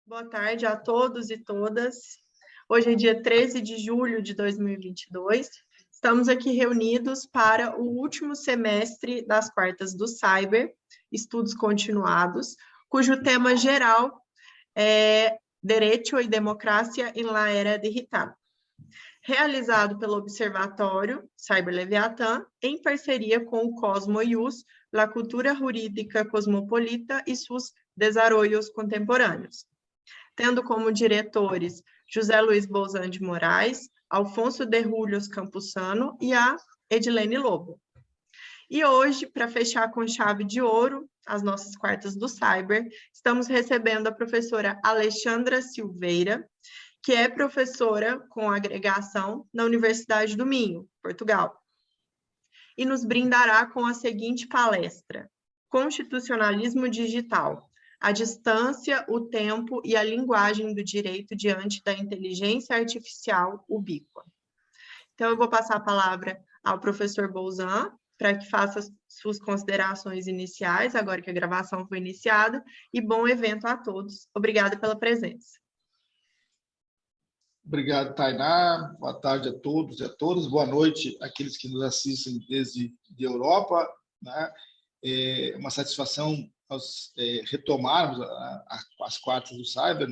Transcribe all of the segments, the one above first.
Boa tarde a todos e todas. Hoje é dia 13 de julho de 2022. Estamos aqui reunidos para o último semestre das quartas do Cyber, Estudos Continuados, cujo tema geral é Direito e Democracia em la Era Digital, realizado pelo Observatório Cyber Leviatã, em parceria com o Cosmo Ius, La Cultura Jurídica Cosmopolita e seus desarrollos contemporâneos, tendo como diretores José Luiz Bolzan de Moraes, Alfonso de Rúlios Campuzano e a Edilene Lobo. E hoje, para fechar com chave de ouro as nossas quartas do Cyber, estamos recebendo a professora Alexandra Silveira, que é professora com agregação na Universidade do Minho, Portugal, e nos brindará com a seguinte palestra: Constitucionalismo Digital, a distância, o tempo e a linguagem do direito diante da inteligência artificial ubíqua. Então, eu vou passar a palavra ao professor Bolzan, para que faça suas considerações iniciais, agora que a gravação foi iniciada, e bom evento a todos. Obrigada pela presença. Obrigado, Tainá. Boa tarde a todos e a todas. Boa noite àqueles que nos assistem desde a Europa, né? É uma satisfação nós retomarmos as quartas do Cyber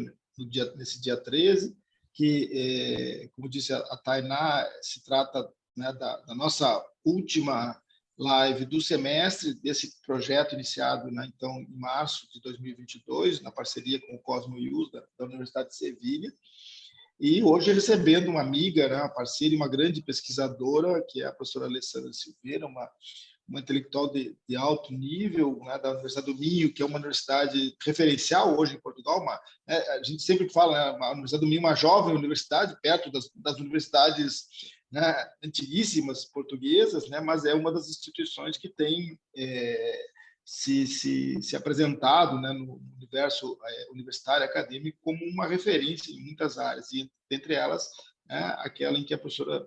nesse dia 13, que, como disse a Tainá, se trata, né, da nossa última live do semestre, desse projeto iniciado, né, então, em março de 2022, na parceria com o Cosmo Ius, da Universidade de Sevilha. E hoje recebendo uma amiga, né, uma parceira e uma grande pesquisadora, que é a professora Alexandra Silveira, uma intelectual de alto nível, né, da Universidade do Minho, que é uma universidade referencial hoje em Portugal. A gente sempre fala, né, a Universidade do Minho é uma jovem universidade, perto das universidades, né, antiguíssimas portuguesas, né, mas é uma das instituições que tem se apresentado, né, no universo universitário acadêmico como uma referência em muitas áreas, e entre elas, né, aquela em que a professora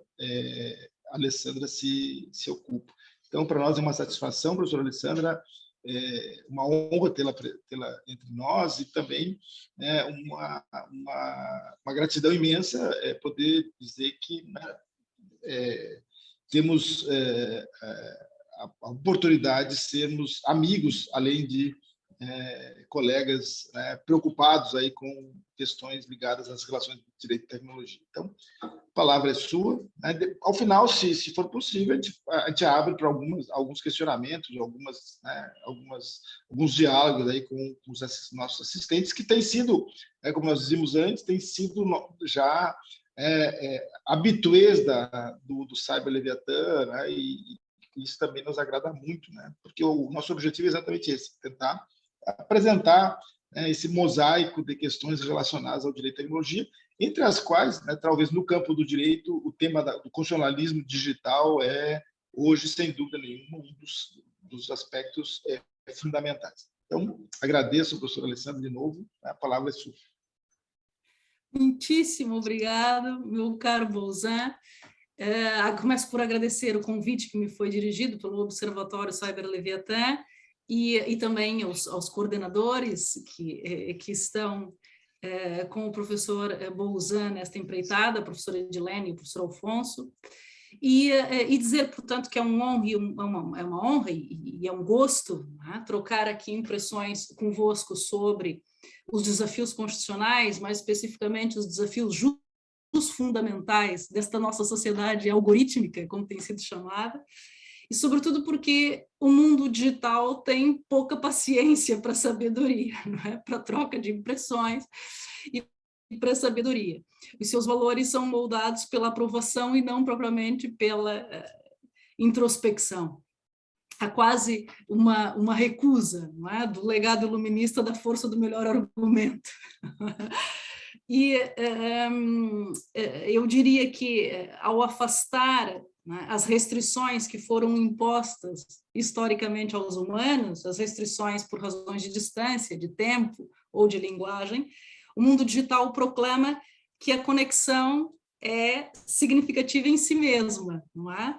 Alexandra se ocupa. Então, para nós é uma satisfação, professora Alexandra, uma honra tê-la entre nós, e também uma gratidão imensa poder dizer que, né, temos a oportunidade de sermos amigos, além de colegas, né, preocupados aí com questões ligadas às relações de direito e tecnologia. Então, a palavra é sua. Né? Ao final, se for possível, a gente abre para alguns questionamentos, alguns diálogos aí com os nossos assistentes, que tem sido, como nós dizíamos antes, tem sido já habituês do Cyber Leviatã, né? E isso também nos agrada muito, né? Porque o nosso objetivo é exatamente esse: tentar apresentar, né, esse mosaico de questões relacionadas ao direito e tecnologia, entre as quais, né, talvez no campo do direito, o tema do constitucionalismo digital é, hoje, sem dúvida nenhuma, um dos aspectos fundamentais. Então, agradeço, professor Alexandre, de novo. A palavra é sua. Muitíssimo obrigado, meu caro Bolzan. Começo por agradecer o convite que me foi dirigido pelo Observatório Cyber Leviatã e também aos coordenadores que estão com o professor Bolzan nesta empreitada, a professora Edilene e o professor Alfonso, e dizer, portanto, que é uma honra e é um gosto, né, trocar aqui impressões convosco sobre os desafios constitucionais, mais especificamente os desafios fundamentais desta nossa sociedade algorítmica, como tem sido chamada, e sobretudo porque o mundo digital tem pouca paciência para sabedoria, não é? Para troca de impressões e para sabedoria. Os seus valores são moldados pela aprovação e não propriamente pela introspecção. Há quase uma recusa, não é? Do legado iluminista da força do melhor argumento. E eu diria que, ao afastar, né, as restrições que foram impostas historicamente aos humanos, as restrições por razões de distância, de tempo ou de linguagem, o mundo digital proclama que a conexão é significativa em si mesma, não é?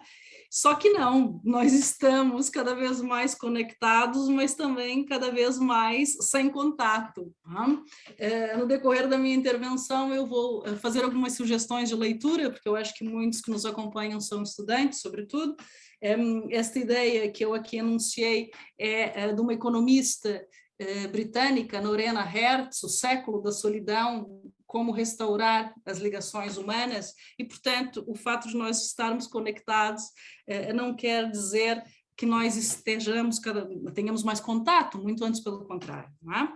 Só que não, nós estamos cada vez mais conectados, mas também cada vez mais sem contato. Tá? No decorrer da minha intervenção, eu vou fazer algumas sugestões de leitura, porque eu acho que muitos que nos acompanham são estudantes, sobretudo. Esta ideia que eu aqui enunciei é de uma economista britânica, Lorena Hertz, O Século da Solidão, como restaurar as ligações humanas, e, portanto, o fato de nós estarmos conectados não quer dizer que nós tenhamos mais contato, muito antes pelo contrário. Não é?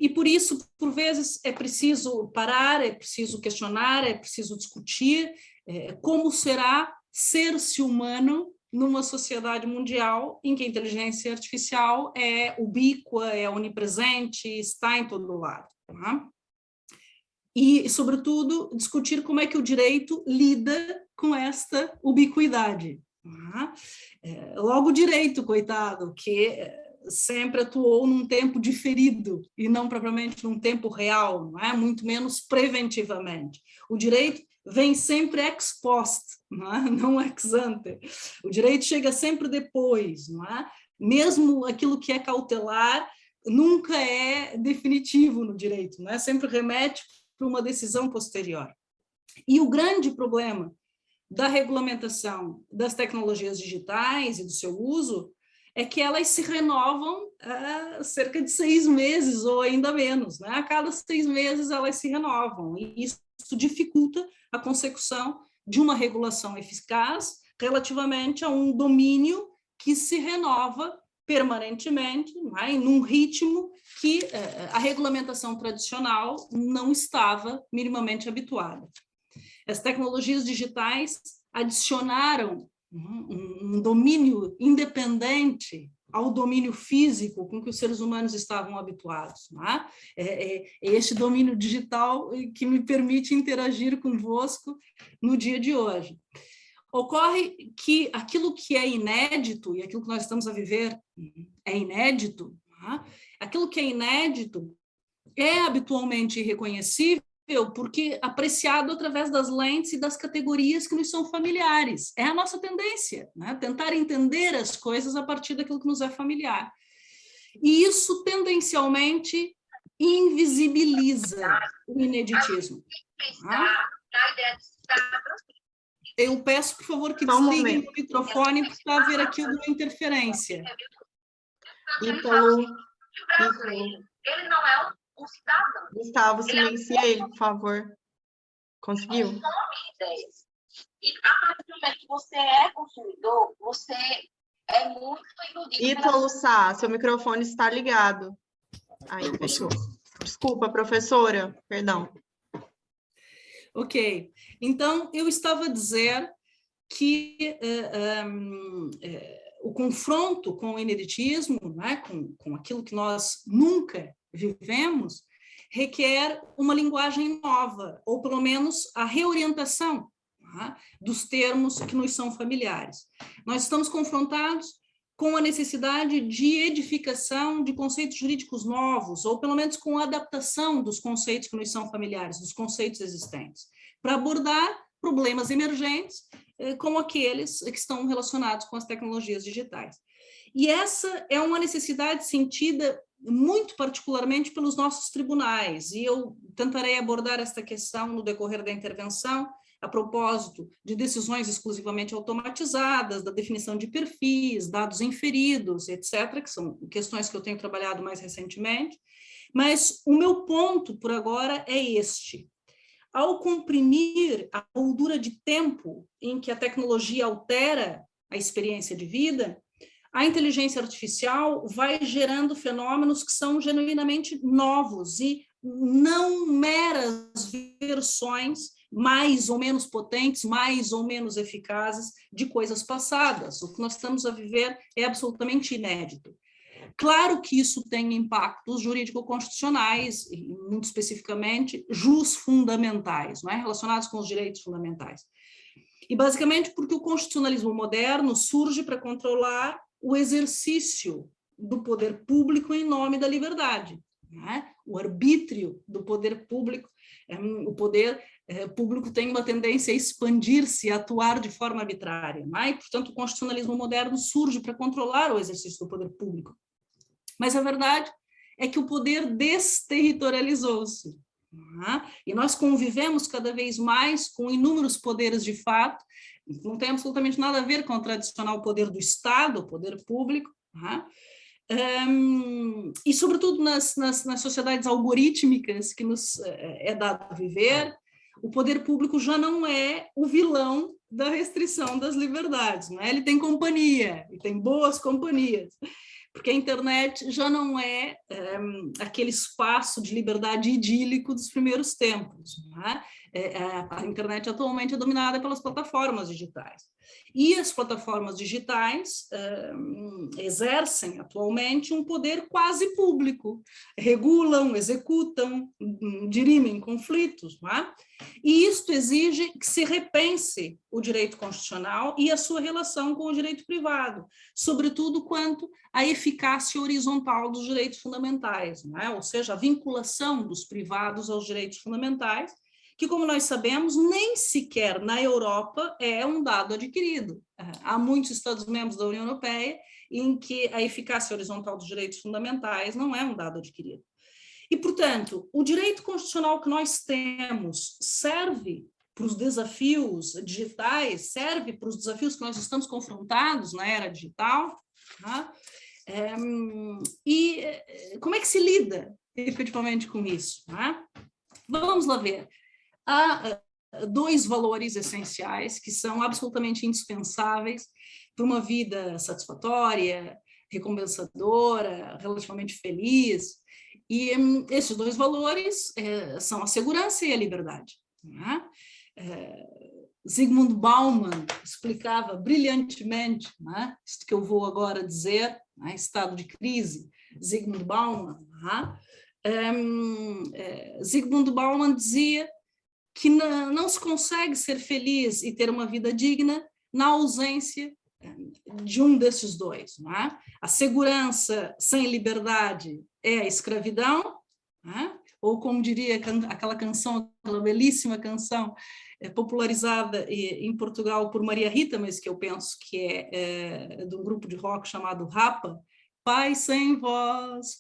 E, por isso, por vezes, é preciso parar, é preciso questionar, é preciso discutir como será ser-se humano numa sociedade mundial em que a inteligência artificial é ubíqua, é onipresente, está em todo lado. Tá? E, sobretudo, discutir como é que o direito lida com esta ubiquidade. Tá? Logo o direito, coitado, que sempre atuou num tempo diferido e não propriamente num tempo real, não é? Muito menos preventivamente. O direito vem sempre ex post, não ex ante. O direito chega sempre depois, não é? Mesmo aquilo que é cautelar nunca é definitivo no direito, não é? Sempre remete para uma decisão posterior. E o grande problema da regulamentação das tecnologias digitais e do seu uso é que elas se renovam há cerca de 6 meses ou ainda menos, né? A cada 6 meses elas se renovam, e isso dificulta a consecução de uma regulação eficaz relativamente a um domínio que se renova permanentemente, né? Em um ritmo que a regulamentação tradicional não estava minimamente habituada. As tecnologias digitais adicionaram um domínio independente ao domínio físico com que os seres humanos estavam habituados. Né? É este domínio digital que me permite interagir convosco no dia de hoje. Ocorre que aquilo que é inédito, e aquilo que nós estamos a viver é inédito, né? Aquilo que é inédito é habitualmente irreconhecível, porque apreciado através das lentes e das categorias que nos são familiares. É a nossa tendência, né? Tentar entender as coisas a partir daquilo que nos é familiar. E isso tendencialmente invisibiliza o ineditismo. Tá? Eu peço, por favor, que desliguem o microfone, porque está a haver aqui alguma interferência. Ítalo. Ele não é um cidadão. Gustavo, silencia ele, por favor. Conseguiu? E a partir do momento que você é consumidor, você é muito iludido. Ítalo Sá, seu microfone está ligado. Aí, fechou. Desculpa, professora, perdão. Ok, então eu estava a dizer que o confronto com o ineditismo, né, com aquilo que nós nunca vivemos, requer uma linguagem nova, ou pelo menos a reorientação, tá, dos termos que nos são familiares. Nós estamos confrontados com a necessidade de edificação de conceitos jurídicos novos, ou pelo menos com a adaptação dos conceitos que nos são familiares, dos conceitos existentes, para abordar problemas emergentes, como aqueles que estão relacionados com as tecnologias digitais. E essa é uma necessidade sentida muito particularmente pelos nossos tribunais, e eu tentarei abordar esta questão no decorrer da intervenção, a propósito de decisões exclusivamente automatizadas, da definição de perfis, dados inferidos, etc., que são questões que eu tenho trabalhado mais recentemente, mas o meu ponto, por agora, é este. Ao comprimir a moldura de tempo em que a tecnologia altera a experiência de vida, a inteligência artificial vai gerando fenômenos que são genuinamente novos e não meras versões mais ou menos potentes, mais ou menos eficazes de coisas passadas. O que nós estamos a viver é absolutamente inédito. Claro que isso tem impactos jurídico-constitucionais, e muito especificamente, jusfundamentais, não é? Relacionados com os direitos fundamentais. E basicamente porque o constitucionalismo moderno surge para controlar o exercício do poder público em nome da liberdade. né? O arbítrio do poder público, o poder público tem uma tendência a expandir-se, a atuar de forma arbitrária, né? E, portanto, o constitucionalismo moderno surge para controlar o exercício do poder público. Mas a verdade é que o poder desterritorializou-se, né? E nós convivemos cada vez mais com inúmeros poderes de fato, não tem absolutamente nada a ver com o tradicional poder do Estado, o poder público, né? E, sobretudo, nas sociedades algorítmicas que nos é dado viver, o poder público já não é o vilão da restrição das liberdades, não é? Ele tem companhia, e tem boas companhias, porque a internet já não é aquele espaço de liberdade idílico dos primeiros tempos, não é? A internet atualmente é dominada pelas plataformas digitais. E as plataformas digitais exercem atualmente um poder quase público, regulam, executam, dirimem conflitos, não é? E isto exige que se repense o direito constitucional e a sua relação com o direito privado, sobretudo quanto à eficácia horizontal dos direitos fundamentais, não é? Ou seja, a vinculação dos privados aos direitos fundamentais, que, como nós sabemos, nem sequer na Europa é um dado adquirido. Há muitos Estados-membros da União Europeia em que a eficácia horizontal dos direitos fundamentais não é um dado adquirido. E, portanto, o direito constitucional que nós temos serve para os desafios digitais, serve para os desafios que nós estamos confrontados na era digital, tá? E como é que se lida efetivamente com isso, tá? Vamos lá ver. Há dois valores essenciais que são absolutamente indispensáveis para uma vida satisfatória, recompensadora, relativamente feliz. E esses dois valores são a segurança e a liberdade, né? Zygmunt Bauman explicava brilhantemente, né, isto que eu vou agora dizer, né, estado de crise, Zygmunt Bauman. Zygmunt Bauman dizia que não se consegue ser feliz e ter uma vida digna na ausência de um desses dois, não é? A segurança sem liberdade é a escravidão, não é? Ou como diria aquela canção, aquela belíssima canção popularizada em Portugal por Maria Rita, mas que eu penso que é de um grupo de rock chamado Rapa, paz sem voz,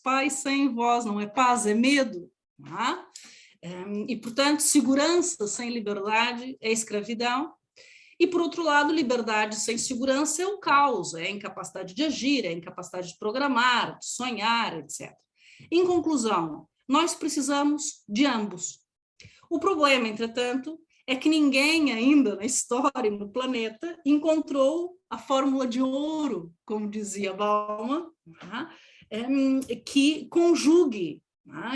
não é paz, é medo, não é? E, portanto, segurança sem liberdade é escravidão, e, por outro lado, liberdade sem segurança é o caos, é a incapacidade de agir, é a incapacidade de programar, de sonhar, etc. Em conclusão, nós precisamos de ambos. O problema, entretanto, é que ninguém ainda na história, no planeta, encontrou a fórmula de ouro, como dizia Bauman, que conjugue,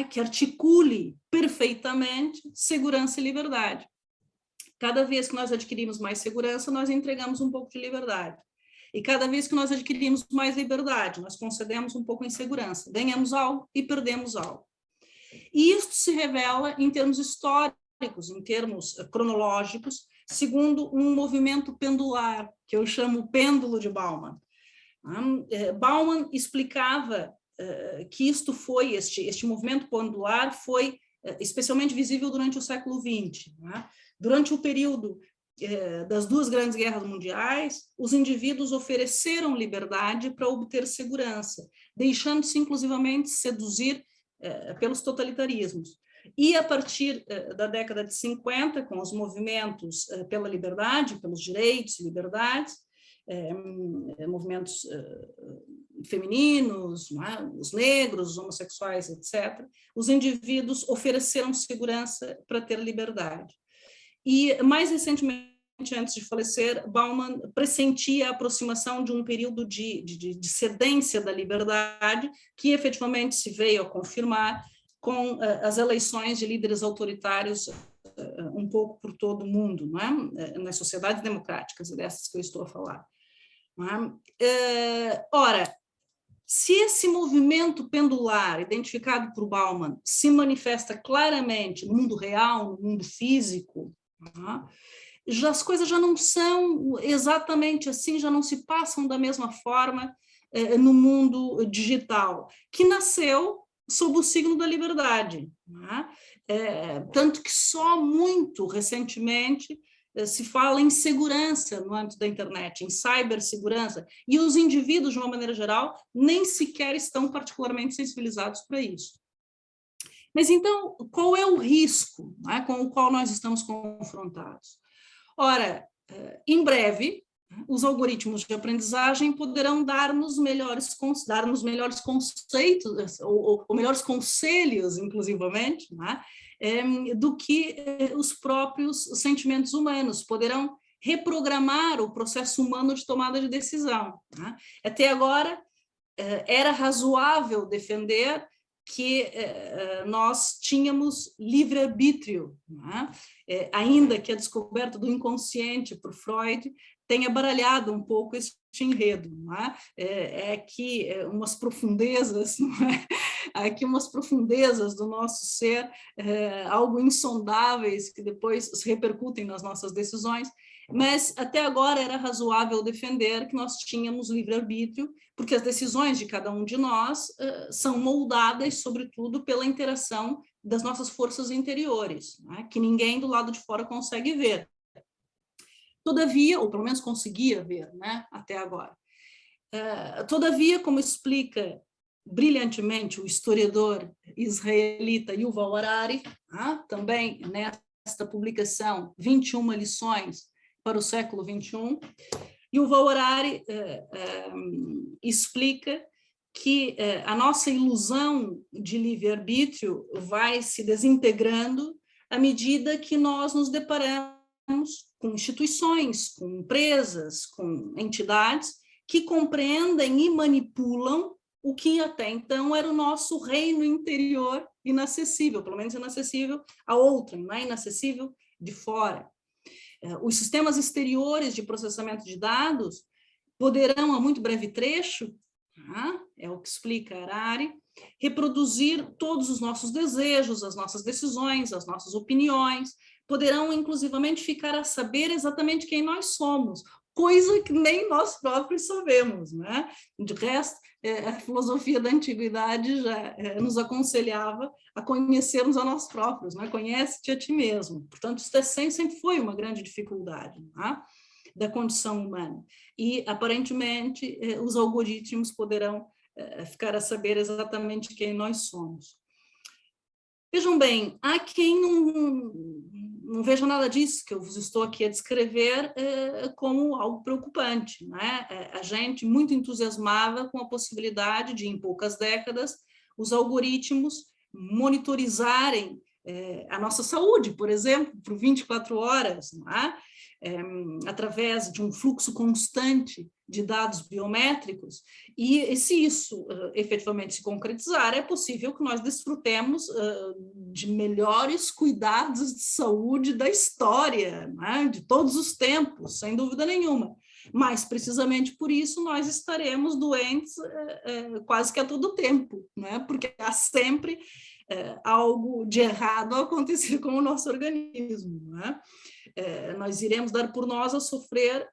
que articule perfeitamente segurança e liberdade. Cada vez que nós adquirimos mais segurança, nós entregamos um pouco de liberdade. E cada vez que nós adquirimos mais liberdade, nós concedemos um pouco de insegurança. Ganhamos algo e perdemos algo. E isto se revela em termos históricos, em termos cronológicos, segundo um movimento pendular, que eu chamo pêndulo de Bauman. Bauman explicava que isto foi, este movimento pendular foi especialmente visível durante o século XX. Durante o período das duas grandes guerras mundiais, os indivíduos ofereceram liberdade para obter segurança, deixando-se inclusivamente seduzir pelos totalitarismos. E a partir da década de 50, com os movimentos pela liberdade, pelos direitos e liberdades, movimentos femininos, os negros, os homossexuais, etc., os indivíduos ofereceram segurança para ter liberdade. E, mais recentemente, antes de falecer, Bauman pressentia a aproximação de um período de cedência da liberdade, que efetivamente se veio a confirmar com as eleições de líderes autoritários um pouco por todo o mundo, não é? Nas sociedades democráticas, dessas que eu estou a falar. Não é? Ora, se esse movimento pendular, identificado por Bauman, se manifesta claramente no mundo real, no mundo físico, as coisas já não são exatamente assim, já não se passam da mesma forma no mundo digital, que nasceu sob o signo da liberdade, né? Tanto que só muito recentemente se fala em segurança no âmbito da internet, em cibersegurança, e os indivíduos, de uma maneira geral, nem sequer estão particularmente sensibilizados para isso. Mas então, qual é o risco, né, com o qual nós estamos confrontados? Ora, em breve, os algoritmos de aprendizagem poderão dar-nos melhores conceitos, ou melhores conselhos, inclusivamente, né, do que os próprios sentimentos humanos. Poderão reprogramar o processo humano de tomada de decisão, né? Até agora, era razoável defender que nós tínhamos livre-arbítrio, né? Ainda que a descoberta do inconsciente por Freud tenha baralhado um pouco esse enredo, não é? Que umas profundezas, não é? Aqui umas profundezas do nosso ser, algo insondáveis, que depois se repercutem nas nossas decisões, mas até agora era razoável defender que nós tínhamos livre-arbítrio, porque as decisões de cada um de nós são moldadas, sobretudo, pela interação das nossas forças interiores, né? Que ninguém do lado de fora consegue ver. Todavia, ou pelo menos conseguia ver, né, até agora. Todavia, como explica brilhantemente o historiador israelita Yuval Harari, também nesta publicação 21 lições para o século XXI, Yuval Harari explica que a nossa ilusão de livre-arbítrio vai se desintegrando à medida que nós nos deparamos com instituições, com empresas, com entidades que compreendem e manipulam o que até então era o nosso reino interior inacessível, pelo menos inacessível a outrem, não é inacessível de fora. Os sistemas exteriores de processamento de dados poderão, a muito breve trecho, é o que explica Harari, reproduzir todos os nossos desejos, as nossas decisões, as nossas opiniões, poderão, inclusivamente, ficar a saber exatamente quem nós somos, coisa que nem nós próprios sabemos, né? De resto, a filosofia da antiguidade já nos aconselhava a conhecermos a nós próprios, né? Conhece-te a ti mesmo. Portanto, isso sempre foi uma grande dificuldade, né, da condição humana. E, aparentemente, os algoritmos poderão ficar a saber exatamente quem nós somos. Vejam bem, há quem não veja nada disso que eu vos estou aqui a descrever como algo preocupante, né? A gente muito entusiasmada com a possibilidade de, em poucas décadas, os algoritmos monitorizarem a nossa saúde, por exemplo, por 24 horas, não é? Através de um fluxo constante de dados biométricos, e se isso efetivamente se concretizar, é possível que nós desfrutemos de melhores cuidados de saúde da história, né? De todos os tempos, sem dúvida nenhuma. Mas, precisamente por isso, nós estaremos doentes quase que a todo tempo, né? Porque há sempre algo de errado a acontecer com o nosso organismo, né? Nós iremos dar por nós a sofrer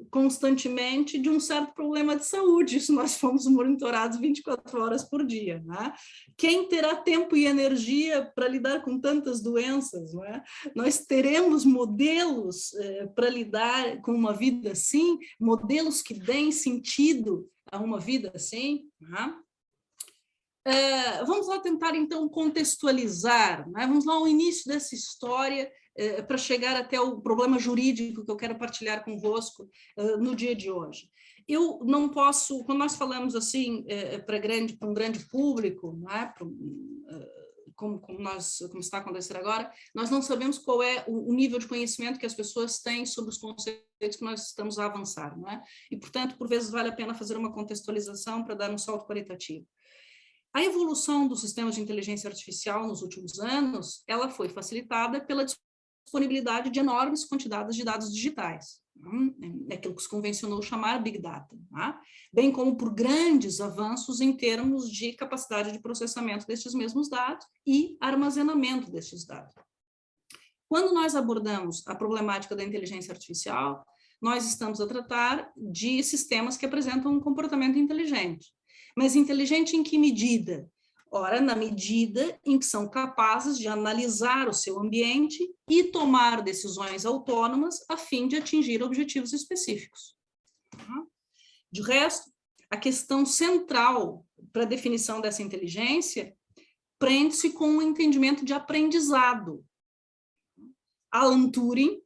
constantemente de um certo problema de saúde, se nós formos monitorados 24 horas por dia, né? Quem terá tempo e energia para lidar com tantas doenças, não é? Nós teremos modelos para lidar com uma vida assim, modelos que deem sentido a uma vida assim, né? Vamos lá tentar, então, contextualizar, né? Vamos lá ao início dessa história, para chegar até o problema jurídico que eu quero partilhar convosco no dia de hoje. Eu não posso, quando nós falamos assim para um grande público, né? Como está acontecendo agora, nós não sabemos qual é o nível de conhecimento que as pessoas têm sobre os conceitos que nós estamos a avançar, não é? E, portanto, por vezes vale a pena fazer uma contextualização para dar um salto qualitativo. A evolução dos sistemas de inteligência artificial nos últimos anos, ela foi facilitada pela disponibilidade de enormes quantidades de dados digitais, é aquilo que se convencionou chamar Big Data, tá? Bem como por grandes avanços em termos de capacidade de processamento destes mesmos dados e armazenamento destes dados. Quando nós abordamos a problemática da inteligência artificial, nós estamos a tratar de sistemas que apresentam um comportamento inteligente. Mas inteligente em que medida? Ora, na medida em que são capazes de analisar o seu ambiente e tomar decisões autônomas a fim de atingir objetivos específicos. De resto, a questão central para a definição dessa inteligência prende-se com o entendimento de aprendizado. Alan Turing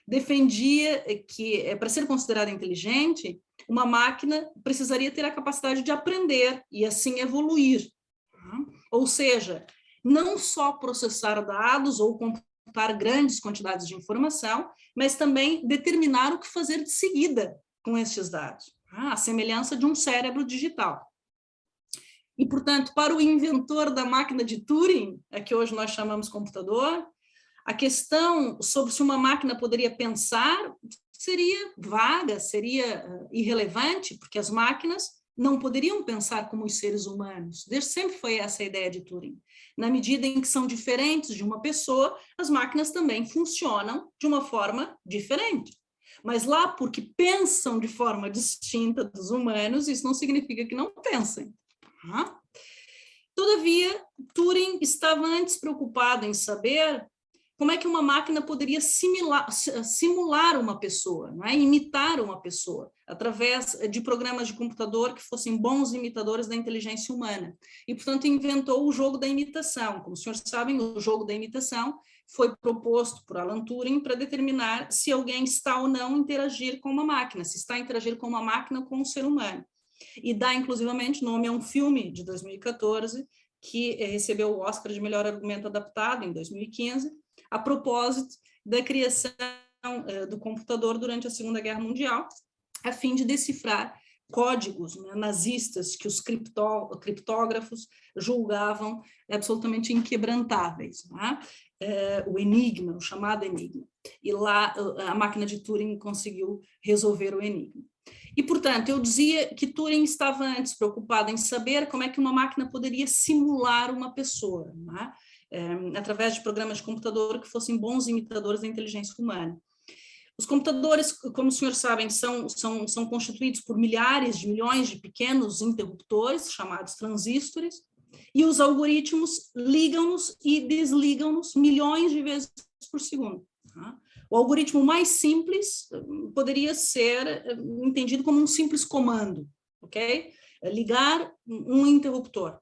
defendia que, para ser considerada inteligente, uma máquina precisaria ter a capacidade de aprender e, assim, evoluir. Ou seja, não só processar dados ou computar grandes quantidades de informação, mas também determinar o que fazer de seguida com estes dados, a semelhança de um cérebro digital. E, portanto, para o inventor da máquina de Turing, a que hoje nós chamamos computador, a questão sobre se uma máquina poderia pensar seria vaga, seria irrelevante, porque as máquinas não poderiam pensar como os seres humanos. Desde sempre foi essa a ideia de Turing. Na medida em que são diferentes de uma pessoa, as máquinas também funcionam de uma forma diferente. Mas lá, porque pensam de forma distinta dos humanos, isso não significa que não pensem. Todavia, Turing estava antes preocupado em saber como é que uma máquina poderia simular uma pessoa, não é? Imitar uma pessoa, através de programas de computador que fossem bons imitadores da inteligência humana. E, portanto, inventou o jogo da imitação. Como os senhores sabem, o jogo da imitação foi proposto por Alan Turing para determinar se alguém está ou não interagir com uma máquina, se está a interagir com uma máquina ou com um ser humano. E dá, inclusivamente, nome a um filme de 2014 que recebeu o Oscar de melhor argumento adaptado em 2015, a propósito da criação do computador durante a Segunda Guerra Mundial, a fim de decifrar códigos, né, nazistas que os criptógrafos julgavam absolutamente inquebrantáveis, né? O enigma, o chamado enigma. E lá a máquina de Turing conseguiu resolver o enigma. E, portanto, eu dizia que Turing estava antes preocupado em saber como é que uma máquina poderia simular uma pessoa, né? Através de programas de computador que fossem bons imitadores da inteligência humana. Os computadores, como os senhores sabem, são constituídos por milhares de milhões de pequenos interruptores, chamados transistores, e os algoritmos ligam-nos e desligam-nos milhões de vezes por segundo. O algoritmo mais simples poderia ser entendido como um simples comando, ok? Ligar um interruptor.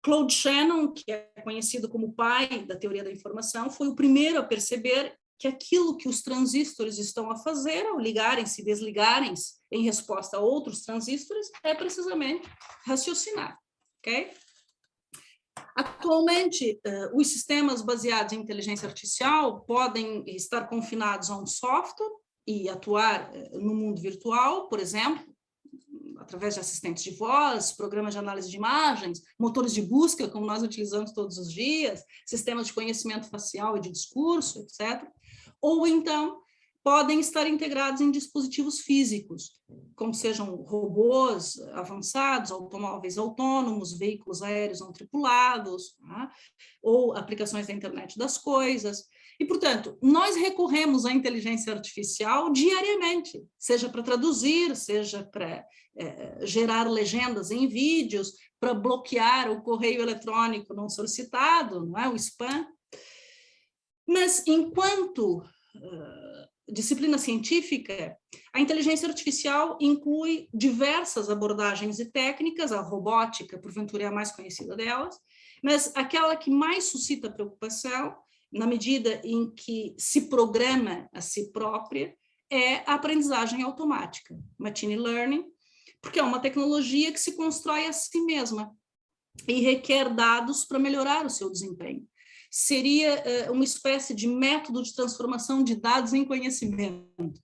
Claude Shannon, que é conhecido como o pai da teoria da informação, foi o primeiro a perceber que aquilo que os transistores estão a fazer ao ligarem-se e desligarem-se em resposta a outros transistores é precisamente raciocinar, ok? Atualmente, os sistemas baseados em inteligência artificial podem estar confinados a um software e atuar no mundo virtual, por exemplo, através de assistentes de voz, programas de análise de imagens, motores de busca, como nós utilizamos todos os dias, sistemas de conhecimento facial e de discurso, etc. Ou então, podem estar integrados em dispositivos físicos, como sejam robôs avançados, automóveis autônomos, veículos aéreos não tripulados, né? Ou aplicações da internet das coisas. E, portanto, nós recorremos à inteligência artificial diariamente, seja para traduzir, seja para gerar legendas em vídeos, para bloquear o correio eletrônico não solicitado, não é? O spam. Mas, enquanto disciplina científica, a inteligência artificial inclui diversas abordagens e técnicas, a robótica, porventura, é a mais conhecida delas, mas aquela que mais suscita preocupação, na medida em que se programa a si própria, é a aprendizagem automática, machine learning, porque é uma tecnologia que se constrói a si mesma e requer dados para melhorar o seu desempenho. Seria uma espécie de método de transformação de dados em conhecimento,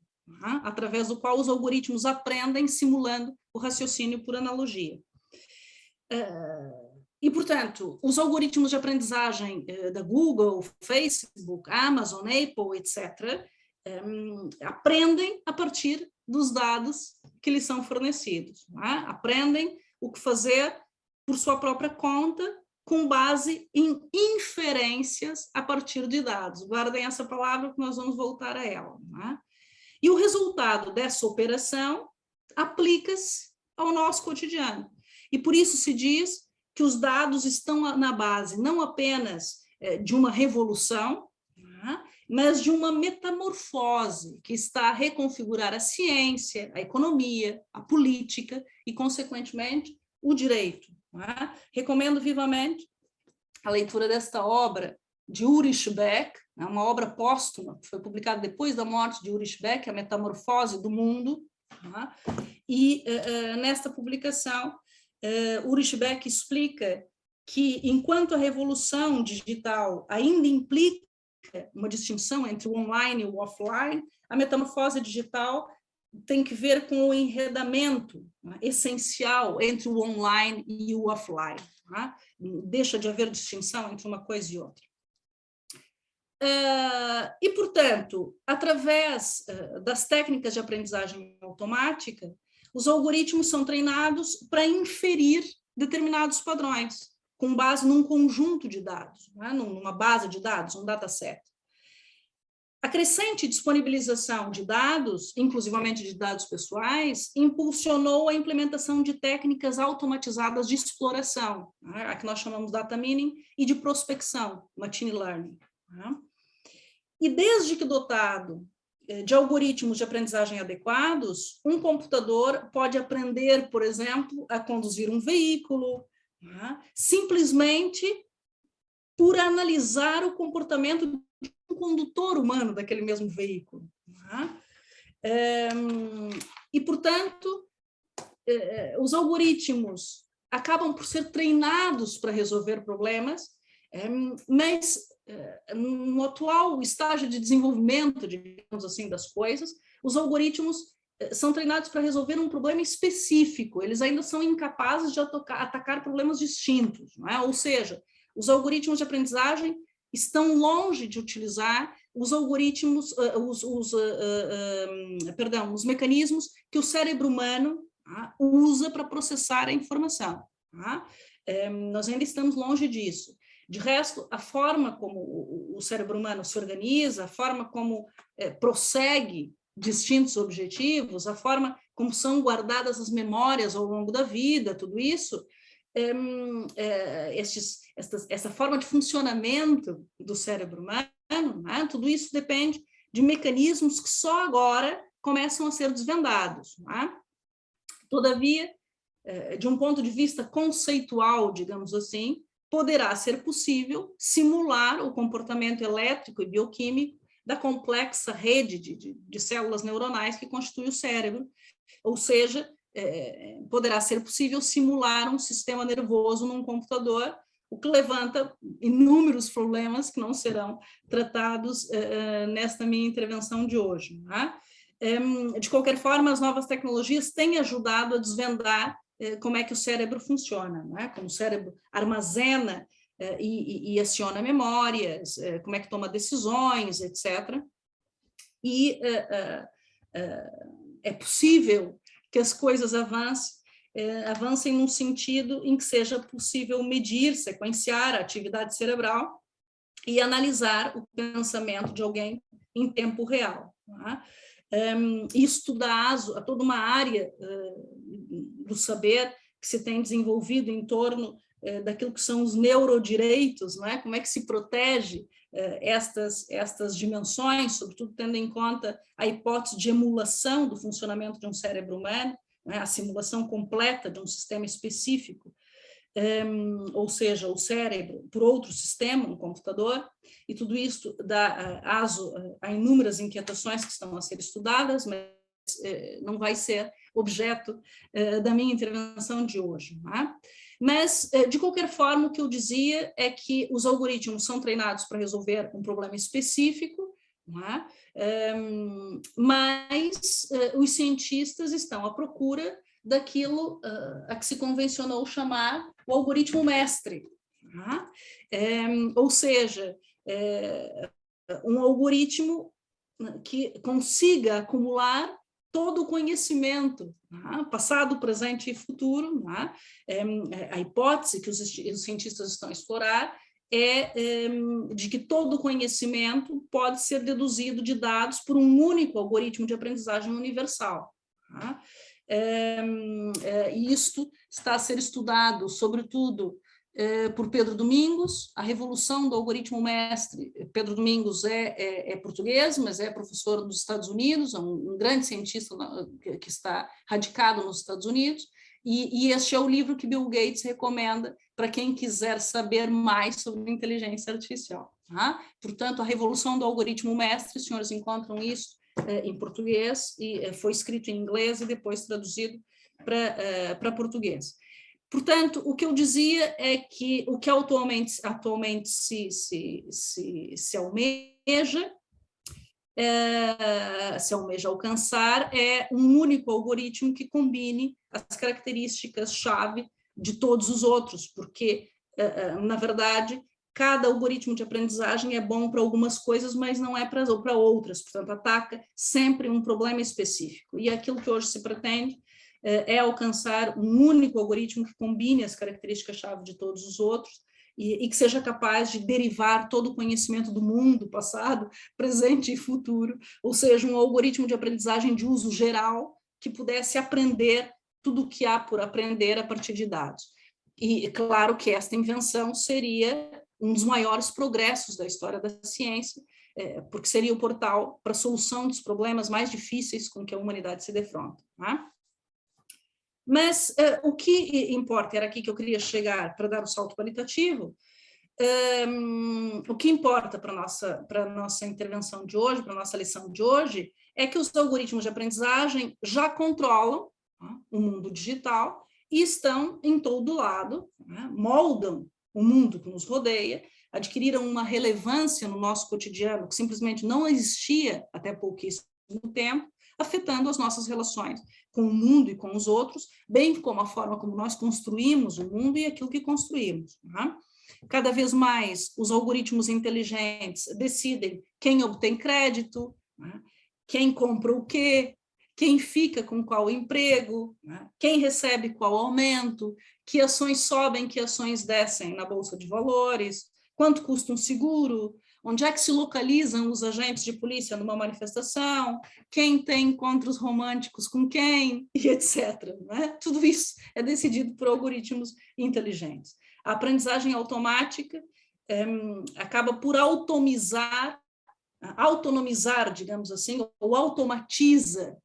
através do qual os algoritmos aprendem simulando o raciocínio por analogia. E, portanto, os algoritmos de aprendizagem da Google, Facebook, Amazon, Apple, etc., aprendem a partir dos dados que lhes são fornecidos. Aprendem o que fazer por sua própria conta, com base em inferências a partir de dados. Guardem essa palavra que nós vamos voltar a ela. E o resultado dessa operação aplica-se ao nosso cotidiano. E por isso se diz que os dados estão na base não apenas de uma revolução, mas de uma metamorfose que está a reconfigurar a ciência, a economia, a política e, consequentemente, o direito. Recomendo vivamente a leitura desta obra de Ulrich Beck, uma obra póstuma, que foi publicada depois da morte de Ulrich Beck, A Metamorfose do Mundo, e nesta publicação, Ulrich Beck explica que, enquanto a revolução digital ainda implica uma distinção entre o online e o offline, a metamorfose digital tem que ver com o enredamento essencial entre o online e o offline. Deixa de haver distinção entre uma coisa e outra. E, portanto, através das técnicas de aprendizagem automática, os algoritmos são treinados para inferir determinados padrões, com base num conjunto de dados, numa base de dados, um dataset. A crescente disponibilização de dados, inclusivamente de dados pessoais, impulsionou a implementação de técnicas automatizadas de exploração, a que nós chamamos data mining, e de prospecção, machine learning. E desde que dotado de algoritmos de aprendizagem adequados, um computador pode aprender, por exemplo, a conduzir um veículo, simplesmente por analisar o comportamento de um condutor humano daquele mesmo veículo. E, portanto, os algoritmos acabam por ser treinados para resolver problemas, mas no atual estágio de desenvolvimento, digamos assim, das coisas, os algoritmos são treinados para resolver um problema específico, eles ainda são incapazes de atacar problemas distintos, não é? Ou seja, os algoritmos de aprendizagem estão longe de utilizar os algoritmos, os mecanismos que o cérebro humano usa para processar a informação. Nós ainda estamos longe disso. De resto, a forma como o cérebro humano se organiza, a forma como prossegue distintos objetivos, a forma como são guardadas as memórias ao longo da vida, tudo isso, essa forma de funcionamento do cérebro humano, tudo isso depende de mecanismos que só agora começam a ser desvendados. Todavia, de um ponto de vista conceitual, digamos assim, poderá ser possível simular o comportamento elétrico e bioquímico da complexa rede de células neuronais que constitui o cérebro, ou seja, poderá ser possível simular um sistema nervoso num computador, o que levanta inúmeros problemas que não serão tratados nesta minha intervenção de hoje. De qualquer forma, as novas tecnologias têm ajudado a desvendar como é que o cérebro funciona, como o cérebro armazena e aciona memórias, como é que toma decisões, etc. E é possível que as coisas avancem num sentido em que seja possível medir, sequenciar a atividade cerebral e analisar o pensamento de alguém em tempo real. Isto dá aso a toda uma área do saber que se tem desenvolvido em torno daquilo que são os neurodireitos, como é que se protege estas dimensões, sobretudo tendo em conta a hipótese de emulação do funcionamento de um cérebro humano, a simulação completa de um sistema específico, ou seja, o cérebro por outro sistema, um computador, e tudo isso dá aso a inúmeras inquietações que estão a ser estudadas, mas não vai ser objeto da minha intervenção de hoje. Mas, de qualquer forma, o que eu dizia é que os algoritmos são treinados para resolver um problema específico, mas os cientistas estão à procura daquilo a que se convencionou chamar o algoritmo mestre, ou seja, um algoritmo que consiga acumular todo o conhecimento, passado, presente e futuro. A hipótese que os cientistas estão a explorar é de que todo o conhecimento pode ser deduzido de dados por um único algoritmo de aprendizagem universal. e isto está a ser estudado, sobretudo, por Pedro Domingos. A revolução do algoritmo mestre. Pedro Domingos é português, mas é professor dos Estados Unidos, é um grande cientista que está radicado nos Estados Unidos, e este é o livro que Bill Gates recomenda para quem quiser saber mais sobre inteligência artificial. Tá? Portanto, a revolução do algoritmo mestre, os senhores encontram isso em português, e foi escrito em inglês e depois traduzido para português. Portanto, o que eu dizia é que o que atualmente se almeja alcançar é um único algoritmo que combine as características-chave de todos os outros, porque, na verdade, cada algoritmo de aprendizagem é bom para algumas coisas, mas não é para outras, portanto, ataca sempre um problema específico. E aquilo que hoje se pretende é alcançar um único algoritmo que combine as características-chave de todos os outros e que seja capaz de derivar todo o conhecimento do mundo, passado, presente e futuro, ou seja, um algoritmo de aprendizagem de uso geral que pudesse aprender tudo o que há por aprender a partir de dados. E claro que esta invenção seria um dos maiores progressos da história da ciência, porque seria o portal para a solução dos problemas mais difíceis com que a humanidade se defronta. Né? Mas o que importa, era aqui que eu queria chegar para dar o salto qualitativo, o que importa para a nossa intervenção de hoje, para a nossa lição de hoje, é que os algoritmos de aprendizagem já controlam o mundo digital e estão em todo lado, moldam o mundo que nos rodeia, adquiriram uma relevância no nosso cotidiano que simplesmente não existia até pouquíssimo tempo, afetando as nossas relações com o mundo e com os outros, bem como a forma como nós construímos o mundo e aquilo que construímos. Né? Cada vez mais, os algoritmos inteligentes decidem quem obtém crédito, né? Quem compra o quê, quem fica com qual emprego, né? Quem recebe qual aumento, que ações sobem, que ações descem na Bolsa de Valores, quanto custa um seguro, onde é que se localizam os agentes de polícia numa manifestação, quem tem encontros românticos com quem, e etc. Né? Tudo isso é decidido por algoritmos inteligentes. A aprendizagem automática acaba por autonomizar, digamos assim, ou automatiza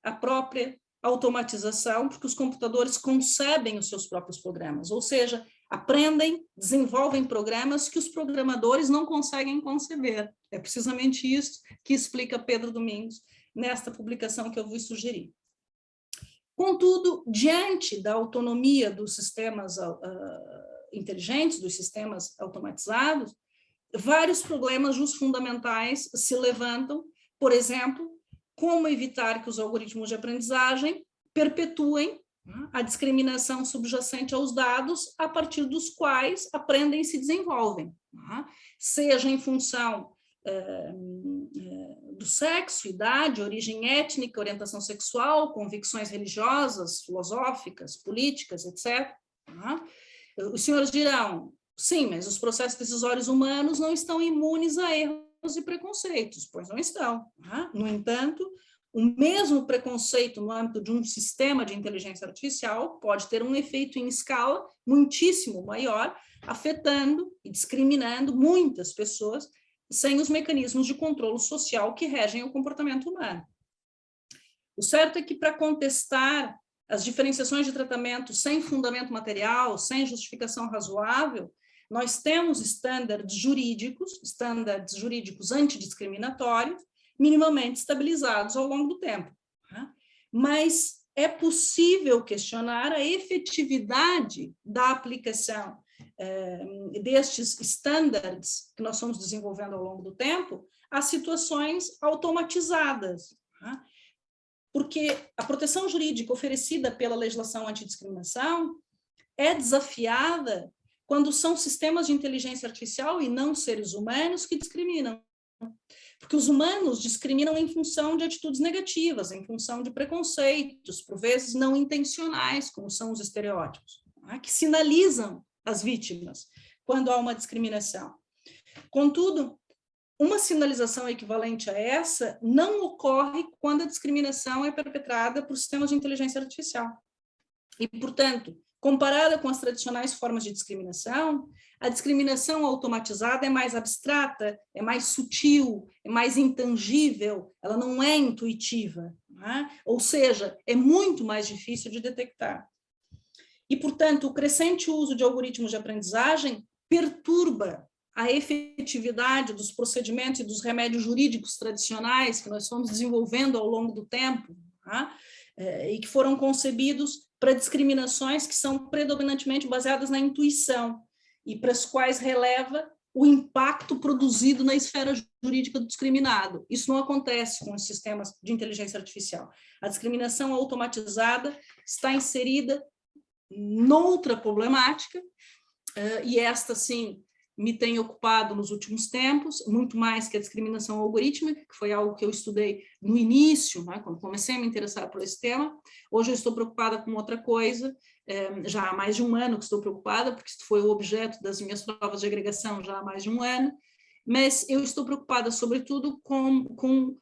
a própria automatização, porque os computadores concebem os seus próprios programas, ou seja, aprendem, desenvolvem programas que os programadores não conseguem conceber. É precisamente isso que explica Pedro Domingos nesta publicação que eu vos sugeri. Contudo, diante da autonomia dos sistemas inteligentes, dos sistemas automatizados, vários problemas fundamentais se levantam, por exemplo, como evitar que os algoritmos de aprendizagem perpetuem a discriminação subjacente aos dados a partir dos quais aprendem e se desenvolvem, seja em função do sexo, idade, origem étnica, orientação sexual, convicções religiosas, filosóficas, políticas, etc. Os senhores dirão, sim, mas os processos decisórios humanos não estão imunes a erros e preconceitos, pois não estão. No entanto, o mesmo preconceito no âmbito de um sistema de inteligência artificial pode ter um efeito em escala muitíssimo maior, afetando e discriminando muitas pessoas sem os mecanismos de controle social que regem o comportamento humano. O certo é que, para contestar as diferenciações de tratamento sem fundamento material, sem justificação razoável, nós temos estándares jurídicos antidiscriminatórios, minimamente estabilizados ao longo do tempo. Mas é possível questionar a efetividade da aplicação destes estándares que nós fomos desenvolvendo ao longo do tempo a situações automatizadas. Porque a proteção jurídica oferecida pela legislação antidiscriminação é desafiada quando são sistemas de inteligência artificial e não seres humanos que discriminam. Porque os humanos discriminam em função de atitudes negativas, em função de preconceitos, por vezes não intencionais, como são os estereótipos, que sinalizam as vítimas quando há uma discriminação. Contudo, uma sinalização equivalente a essa não ocorre quando a discriminação é perpetrada por sistemas de inteligência artificial. E, portanto, comparada com as tradicionais formas de discriminação, a discriminação automatizada é mais abstrata, é mais sutil, é mais intangível, ela não é intuitiva, né? Ou seja, é muito mais difícil de detectar. E, portanto, o crescente uso de algoritmos de aprendizagem perturba a efetividade dos procedimentos e dos remédios jurídicos tradicionais que nós fomos desenvolvendo ao longo do tempo, tá? E que foram concebidos para discriminações que são predominantemente baseadas na intuição e para as quais releva o impacto produzido na esfera jurídica do discriminado. Isso não acontece com os sistemas de inteligência artificial. A discriminação automatizada está inserida noutra problemática, e esta, sim, me tem ocupado nos últimos tempos, muito mais que a discriminação algorítmica, que foi algo que eu estudei no início, né, quando comecei a me interessar por esse tema. Hoje eu estou preocupada com outra coisa, já há mais de um ano que estou preocupada, porque isso foi o objeto das minhas provas de agregação já há mais de um ano, mas eu estou preocupada, sobretudo, com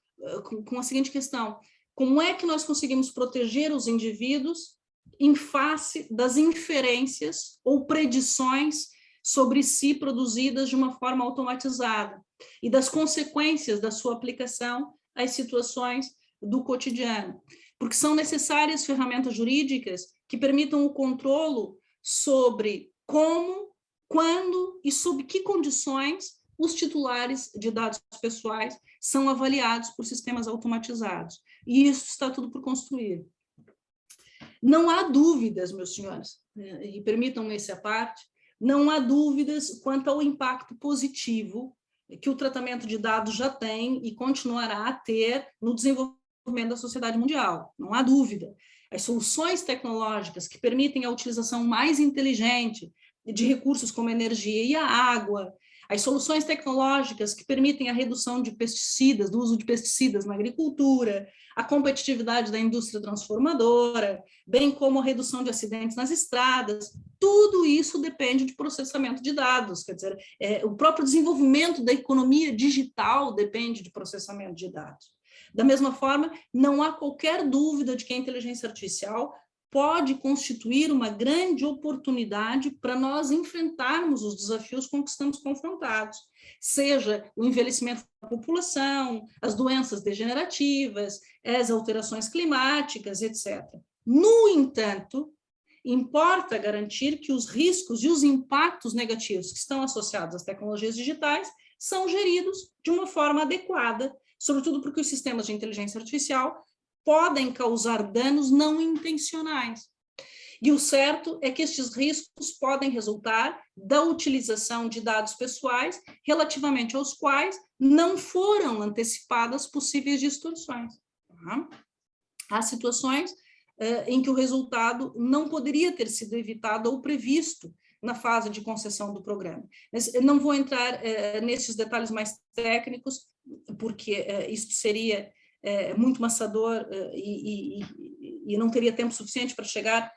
a seguinte questão: como é que nós conseguimos proteger os indivíduos em face das inferências ou predições sobre si produzidas de uma forma automatizada e das consequências da sua aplicação às situações do cotidiano? Porque são necessárias ferramentas jurídicas que permitam o controle sobre como, quando e sob que condições os titulares de dados pessoais são avaliados por sistemas automatizados. E isso está tudo por construir. Não há dúvidas, meus senhores, e permitam-me essa parte, não há dúvidas quanto ao impacto positivo que o tratamento de dados já tem e continuará a ter no desenvolvimento da sociedade mundial. Não há dúvida. As soluções tecnológicas que permitem a utilização mais inteligente de recursos como a energia e a água, as soluções tecnológicas que permitem a redução de pesticidas, do uso de pesticidas na agricultura, a competitividade da indústria transformadora, bem como a redução de acidentes nas estradas, tudo isso depende de processamento de dados. Quer dizer, o próprio desenvolvimento da economia digital depende de processamento de dados. Da mesma forma, não há qualquer dúvida de que a inteligência artificial pode constituir uma grande oportunidade para nós enfrentarmos os desafios com que estamos confrontados, seja o envelhecimento da população, as doenças degenerativas, as alterações climáticas, etc. No entanto, importa garantir que os riscos e os impactos negativos que estão associados às tecnologias digitais são geridos de uma forma adequada, sobretudo porque os sistemas de inteligência artificial podem causar danos não intencionais. E o certo é que estes riscos podem resultar da utilização de dados pessoais relativamente aos quais não foram antecipadas possíveis distorções. Há situações em que o resultado não poderia ter sido evitado ou previsto na fase de concessão do programa. Mas eu não vou entrar nesses detalhes mais técnicos, porque isso seria muito maçador e não teria tempo suficiente para chegar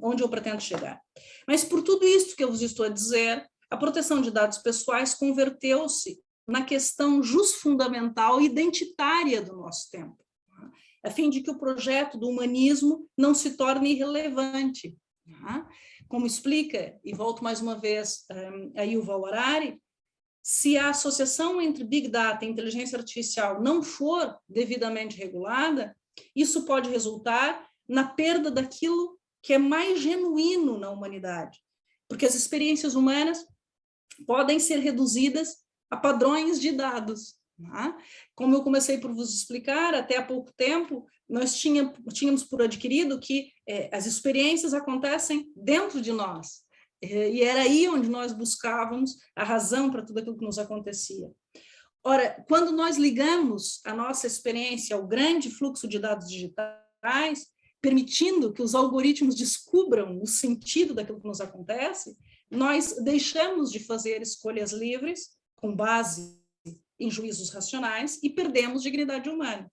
onde eu pretendo chegar. Mas por tudo isso que eu vos estou a dizer, a proteção de dados pessoais converteu-se na questão justfundamental e identitária do nosso tempo, a fim de que o projeto do humanismo não se torne irrelevante. Como explica, e volto mais uma vez a Yuval Harari, se a associação entre Big Data e inteligência artificial não for devidamente regulada, isso pode resultar na perda daquilo que é mais genuíno na humanidade, porque as experiências humanas podem ser reduzidas a padrões de dados. Como eu comecei por vos explicar, até há pouco tempo, nós tínhamos por adquirido que as experiências acontecem dentro de nós. E era aí onde nós buscávamos a razão para tudo aquilo que nos acontecia. Ora, quando nós ligamos a nossa experiência ao grande fluxo de dados digitais, permitindo que os algoritmos descubram o sentido daquilo que nos acontece, nós deixamos de fazer escolhas livres, com base em juízos racionais, e perdemos dignidade humana.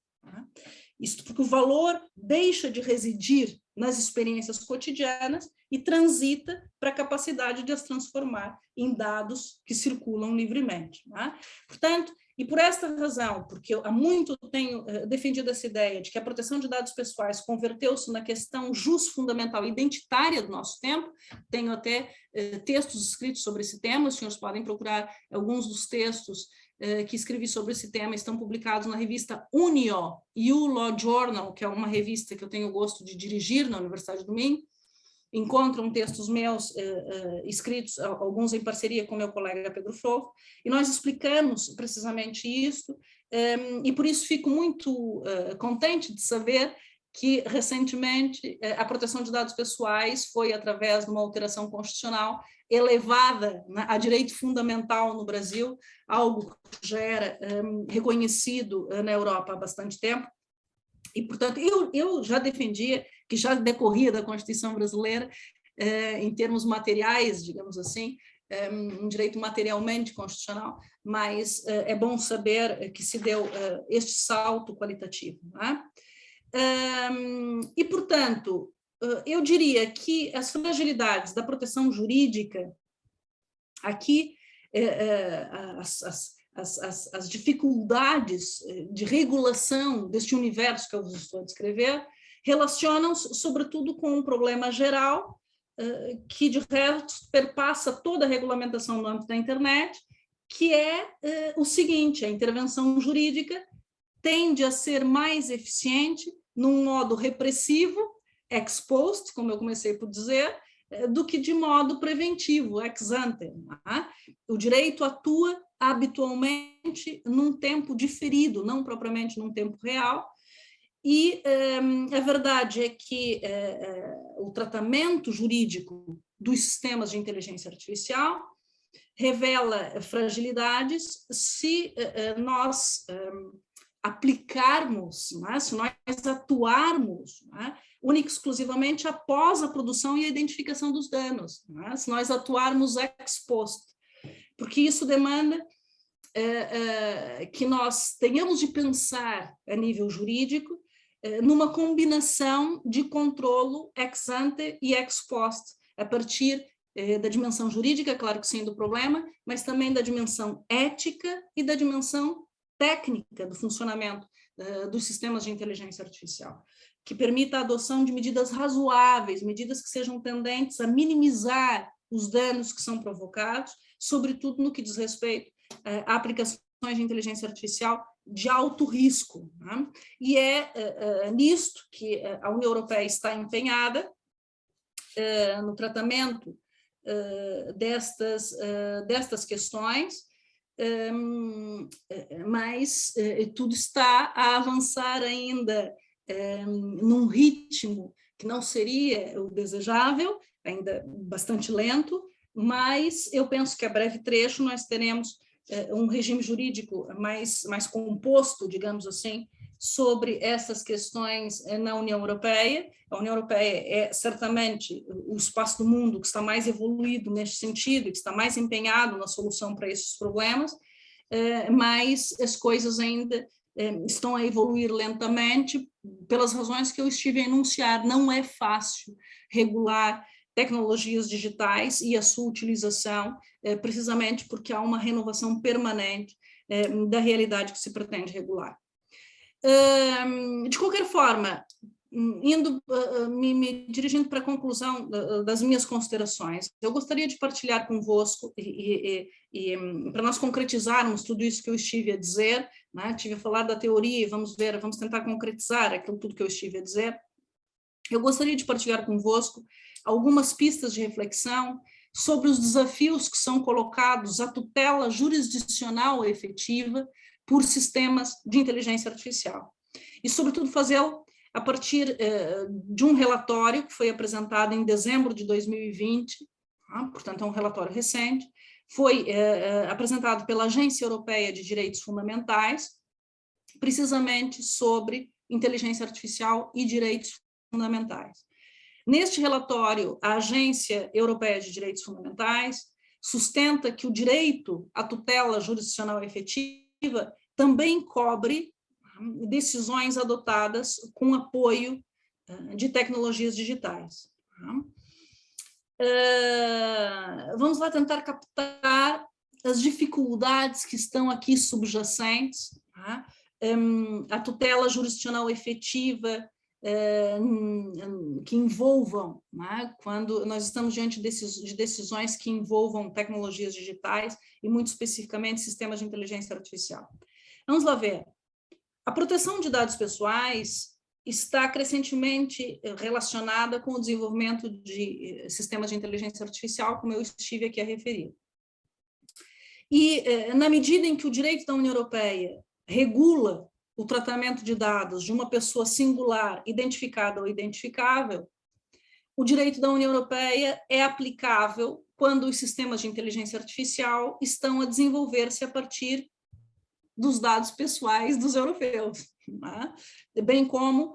Isso porque o valor deixa de residir nas experiências cotidianas e transita para a capacidade de as transformar em dados que circulam livremente. Portanto, E por esta razão, porque eu há muito tenho defendido essa ideia de que a proteção de dados pessoais converteu-se na questão fundamental identitária do nosso tempo, tenho até textos escritos sobre esse tema, os senhores podem procurar alguns dos textos que escrevi sobre esse tema, estão publicados na revista UNIO, U Law Journal, que é uma revista que eu tenho o gosto de dirigir na Universidade do Minho. Encontram textos meus escritos, alguns em parceria com meu colega Pedro Frovo, e nós explicamos precisamente isso, e por isso fico muito contente de saber que, recentemente, a proteção de dados pessoais foi, através de uma alteração constitucional, elevada a direito fundamental no Brasil, algo que já era reconhecido na Europa há bastante tempo. E, portanto, eu já defendia, que já decorria da Constituição brasileira, em termos materiais, digamos assim, um direito materialmente constitucional, mas é bom saber que se deu este salto qualitativo. Não é? E, portanto, eu diria que as fragilidades da proteção jurídica, aqui, as dificuldades de regulação deste universo que eu vos estou a descrever, relacionam-se, sobretudo, com um problema geral, que, de resto, perpassa toda a regulamentação no âmbito da internet, que é o seguinte: a intervenção jurídica tende a ser mais eficiente num modo repressivo, ex post, como eu comecei por dizer, do que de modo preventivo, ex ante. O direito atua habitualmente num tempo diferido, não propriamente num tempo real, e a verdade é que o tratamento jurídico dos sistemas de inteligência artificial revela fragilidades se nós aplicarmos, se nós atuarmos única e exclusivamente após a produção e a identificação dos danos, se nós atuarmos ex post, porque isso demanda que nós tenhamos de pensar a nível jurídico numa combinação de controlo ex ante e ex post, a partir da dimensão jurídica, claro que sendo o problema, mas também da dimensão ética e da dimensão técnica do funcionamento dos sistemas de inteligência artificial, que permita a adoção de medidas razoáveis, medidas que sejam tendentes a minimizar os danos que são provocados, sobretudo no que diz respeito a aplicações de inteligência artificial de alto risco. Né? E é nisto que a União Europeia está empenhada, no tratamento destas questões, mas tudo está a avançar ainda num ritmo que não seria o desejável, ainda bastante lento, mas eu penso que a breve trecho nós teremos um regime jurídico mais composto, digamos assim, sobre essas questões na União Europeia. A União Europeia é certamente o espaço do mundo que está mais evoluído neste sentido, que está mais empenhado na solução para esses problemas, mas as coisas ainda estão a evoluir lentamente, pelas razões que eu estive a enunciar. Não é fácil regular tecnologias digitais e a sua utilização, precisamente porque há uma renovação permanente da realidade que se pretende regular. De qualquer forma, me dirigindo para a conclusão das minhas considerações, eu gostaria de partilhar convosco, e para nós concretizarmos tudo isso que eu estive a dizer, né? Estive a falar da teoria, vamos tentar concretizar aquilo tudo que eu estive a dizer. Eu gostaria de partilhar convosco algumas pistas de reflexão sobre os desafios que são colocados à tutela jurisdicional efetiva por sistemas de inteligência artificial. E, sobretudo, fazê-lo a partir de um relatório que foi apresentado em dezembro de 2020, portanto, é um relatório recente, foi apresentado pela Agência Europeia de Direitos Fundamentais, precisamente sobre inteligência artificial e direitos fundamentais. Neste relatório, a Agência Europeia de Direitos Fundamentais sustenta que o direito à tutela jurisdicional efetiva também cobre decisões adotadas com apoio de tecnologias digitais. Vamos lá tentar captar as dificuldades que estão aqui subjacentes, tá? A tutela jurisdicional efetiva, que envolvam, né, quando nós estamos diante de decisões que envolvam tecnologias digitais e, muito especificamente, sistemas de inteligência artificial. Vamos lá ver. A proteção de dados pessoais está crescentemente relacionada com o desenvolvimento de sistemas de inteligência artificial, como eu estive aqui a referir. E, na medida em que o direito da União Europeia regula o tratamento de dados de uma pessoa singular, identificada ou identificável, o direito da União Europeia é aplicável quando os sistemas de inteligência artificial estão a desenvolver-se a partir dos dados pessoais dos europeus, né? Bem como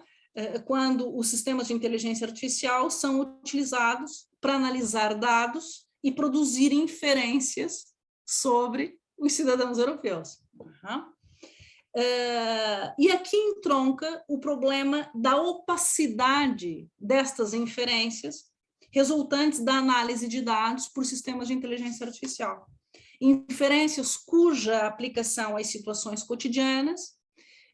quando os sistemas de inteligência artificial são utilizados para analisar dados e produzir inferências sobre os cidadãos europeus. E aqui entronca o problema da opacidade destas inferências resultantes da análise de dados por sistemas de inteligência artificial. Inferências cuja aplicação às situações cotidianas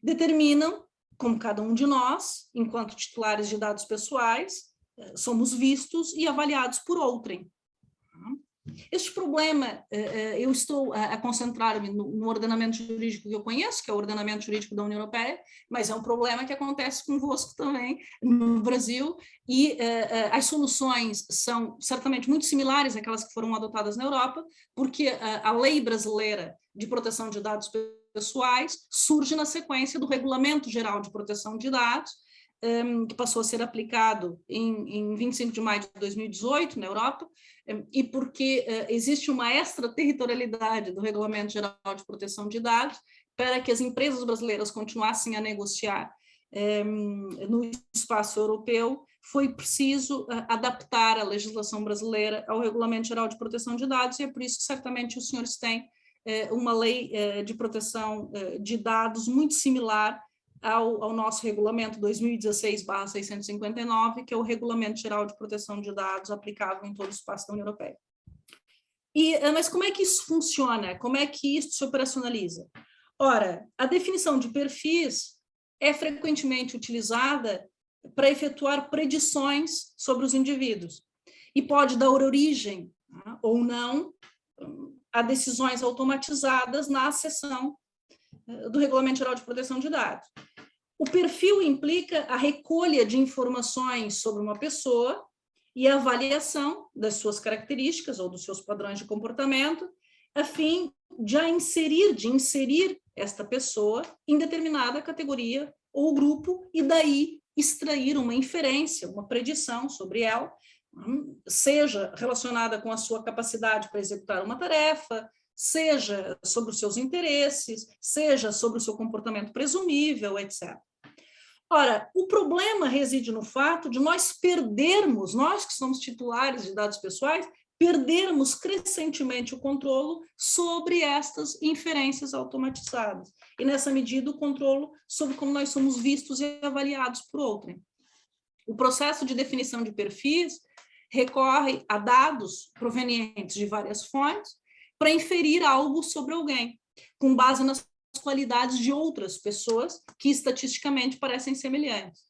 determinam como cada um de nós, enquanto titulares de dados pessoais, somos vistos e avaliados por outrem. Este problema, eu estou a concentrar-me no ordenamento jurídico que eu conheço, que é o ordenamento jurídico da União Europeia, mas é um problema que acontece convosco também no Brasil, e as soluções são certamente muito similares àquelas que foram adotadas na Europa, porque a lei brasileira de proteção de dados pessoais surge na sequência do Regulamento Geral de Proteção de Dados, que passou a ser aplicado em 25 de maio de 2018 na Europa, e porque existe uma extraterritorialidade do Regulamento Geral de Proteção de Dados para que as empresas brasileiras continuassem a negociar no espaço europeu, foi preciso adaptar a legislação brasileira ao Regulamento Geral de Proteção de Dados, e é por isso que certamente os senhores têm uma lei de proteção de dados muito similar ao nosso regulamento 2016/659, que é o Regulamento Geral de Proteção de Dados aplicável em todo o espaço da União Europeia. Mas como é que isso funciona? Como é que isso se operacionaliza? Ora, a definição de perfis é frequentemente utilizada para efetuar predições sobre os indivíduos e pode dar origem, ou não, a decisões automatizadas na acessão do Regulamento Geral de Proteção de Dados. O perfil implica a recolha de informações sobre uma pessoa e a avaliação das suas características ou dos seus padrões de comportamento, a fim de inserir esta pessoa em determinada categoria ou grupo e daí extrair uma inferência, uma predição sobre ela, seja relacionada com a sua capacidade para executar uma tarefa, seja sobre os seus interesses, seja sobre o seu comportamento presumível, etc. Ora, o problema reside no fato de nós perdermos, nós que somos titulares de dados pessoais, perdermos crescentemente o controle sobre estas inferências automatizadas. E, nessa medida, o controle sobre como nós somos vistos e avaliados por outrem. O processo de definição de perfis recorre a dados provenientes de várias fontes para inferir algo sobre alguém, com base nas qualidades de outras pessoas que estatisticamente parecem semelhantes.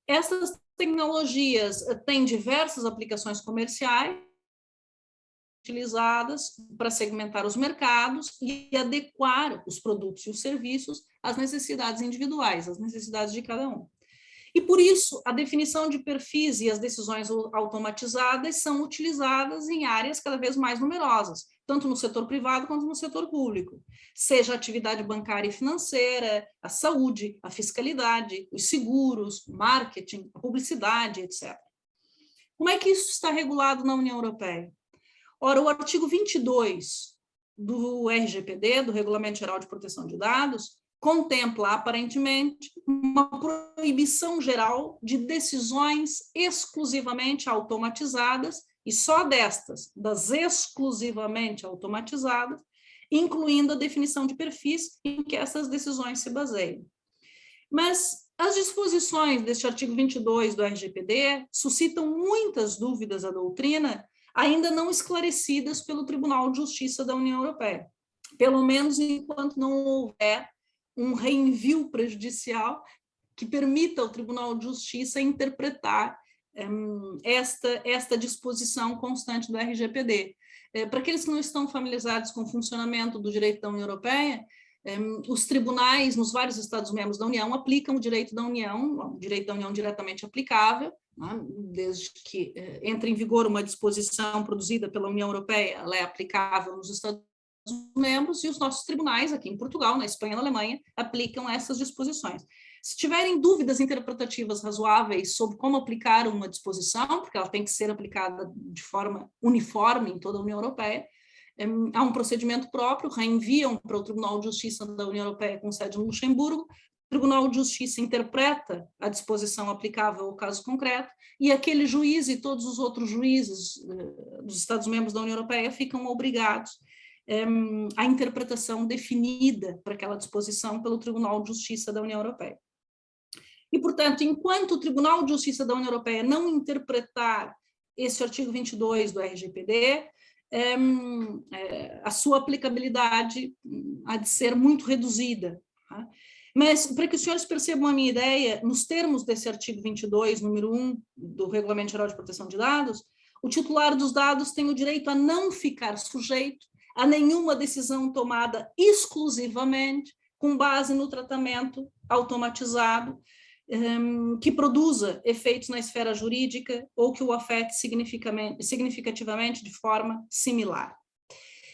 Essas tecnologias têm diversas aplicações comerciais utilizadas para segmentar os mercados e adequar os produtos e os serviços às necessidades individuais, às necessidades de cada um. E, por isso, a definição de perfis e as decisões automatizadas são utilizadas em áreas cada vez mais numerosas, tanto no setor privado quanto no setor público, seja a atividade bancária e financeira, a saúde, a fiscalidade, os seguros, o marketing, a publicidade, etc. Como é que isso está regulado na União Europeia? Ora, o artigo 22 do RGPD, do Regulamento Geral de Proteção de Dados, contempla, aparentemente, uma proibição geral de decisões exclusivamente automatizadas, e só destas, das exclusivamente automatizadas, incluindo a definição de perfis em que essas decisões se baseiam. Mas as disposições deste artigo 22 do RGPD suscitam muitas dúvidas à doutrina ainda não esclarecidas pelo Tribunal de Justiça da União Europeia, pelo menos enquanto não houver um reenvio prejudicial que permita ao Tribunal de Justiça interpretar esta disposição constante do RGPD. Para aqueles que não estão familiarizados com o funcionamento do direito da União Europeia, os tribunais nos vários Estados-membros da União aplicam o direito da União diretamente aplicável, né, desde que entre em vigor uma disposição produzida pela União Europeia, ela é aplicável nos Estados-membros, e os nossos tribunais, aqui em Portugal, na Espanha e na Alemanha, aplicam essas disposições. Se tiverem dúvidas interpretativas razoáveis sobre como aplicar uma disposição, porque ela tem que ser aplicada de forma uniforme em toda a União Europeia, há um procedimento próprio, reenviam para o Tribunal de Justiça da União Europeia com sede no Luxemburgo, o Tribunal de Justiça interpreta a disposição aplicável ao caso concreto, e aquele juiz e todos os outros juízes dos Estados-membros da União Europeia ficam obrigados à interpretação definida para aquela disposição pelo Tribunal de Justiça da União Europeia. E, portanto, enquanto o Tribunal de Justiça da União Europeia não interpretar esse artigo 22 do RGPD, a sua aplicabilidade há de ser muito reduzida. Tá? Mas, para que os senhores percebam a minha ideia, nos termos desse artigo 22, número 1 do Regulamento Geral de Proteção de Dados, o titular dos dados tem o direito a não ficar sujeito a nenhuma decisão tomada exclusivamente com base no tratamento automatizado que produza efeitos na esfera jurídica ou que o afete significativamente de forma similar.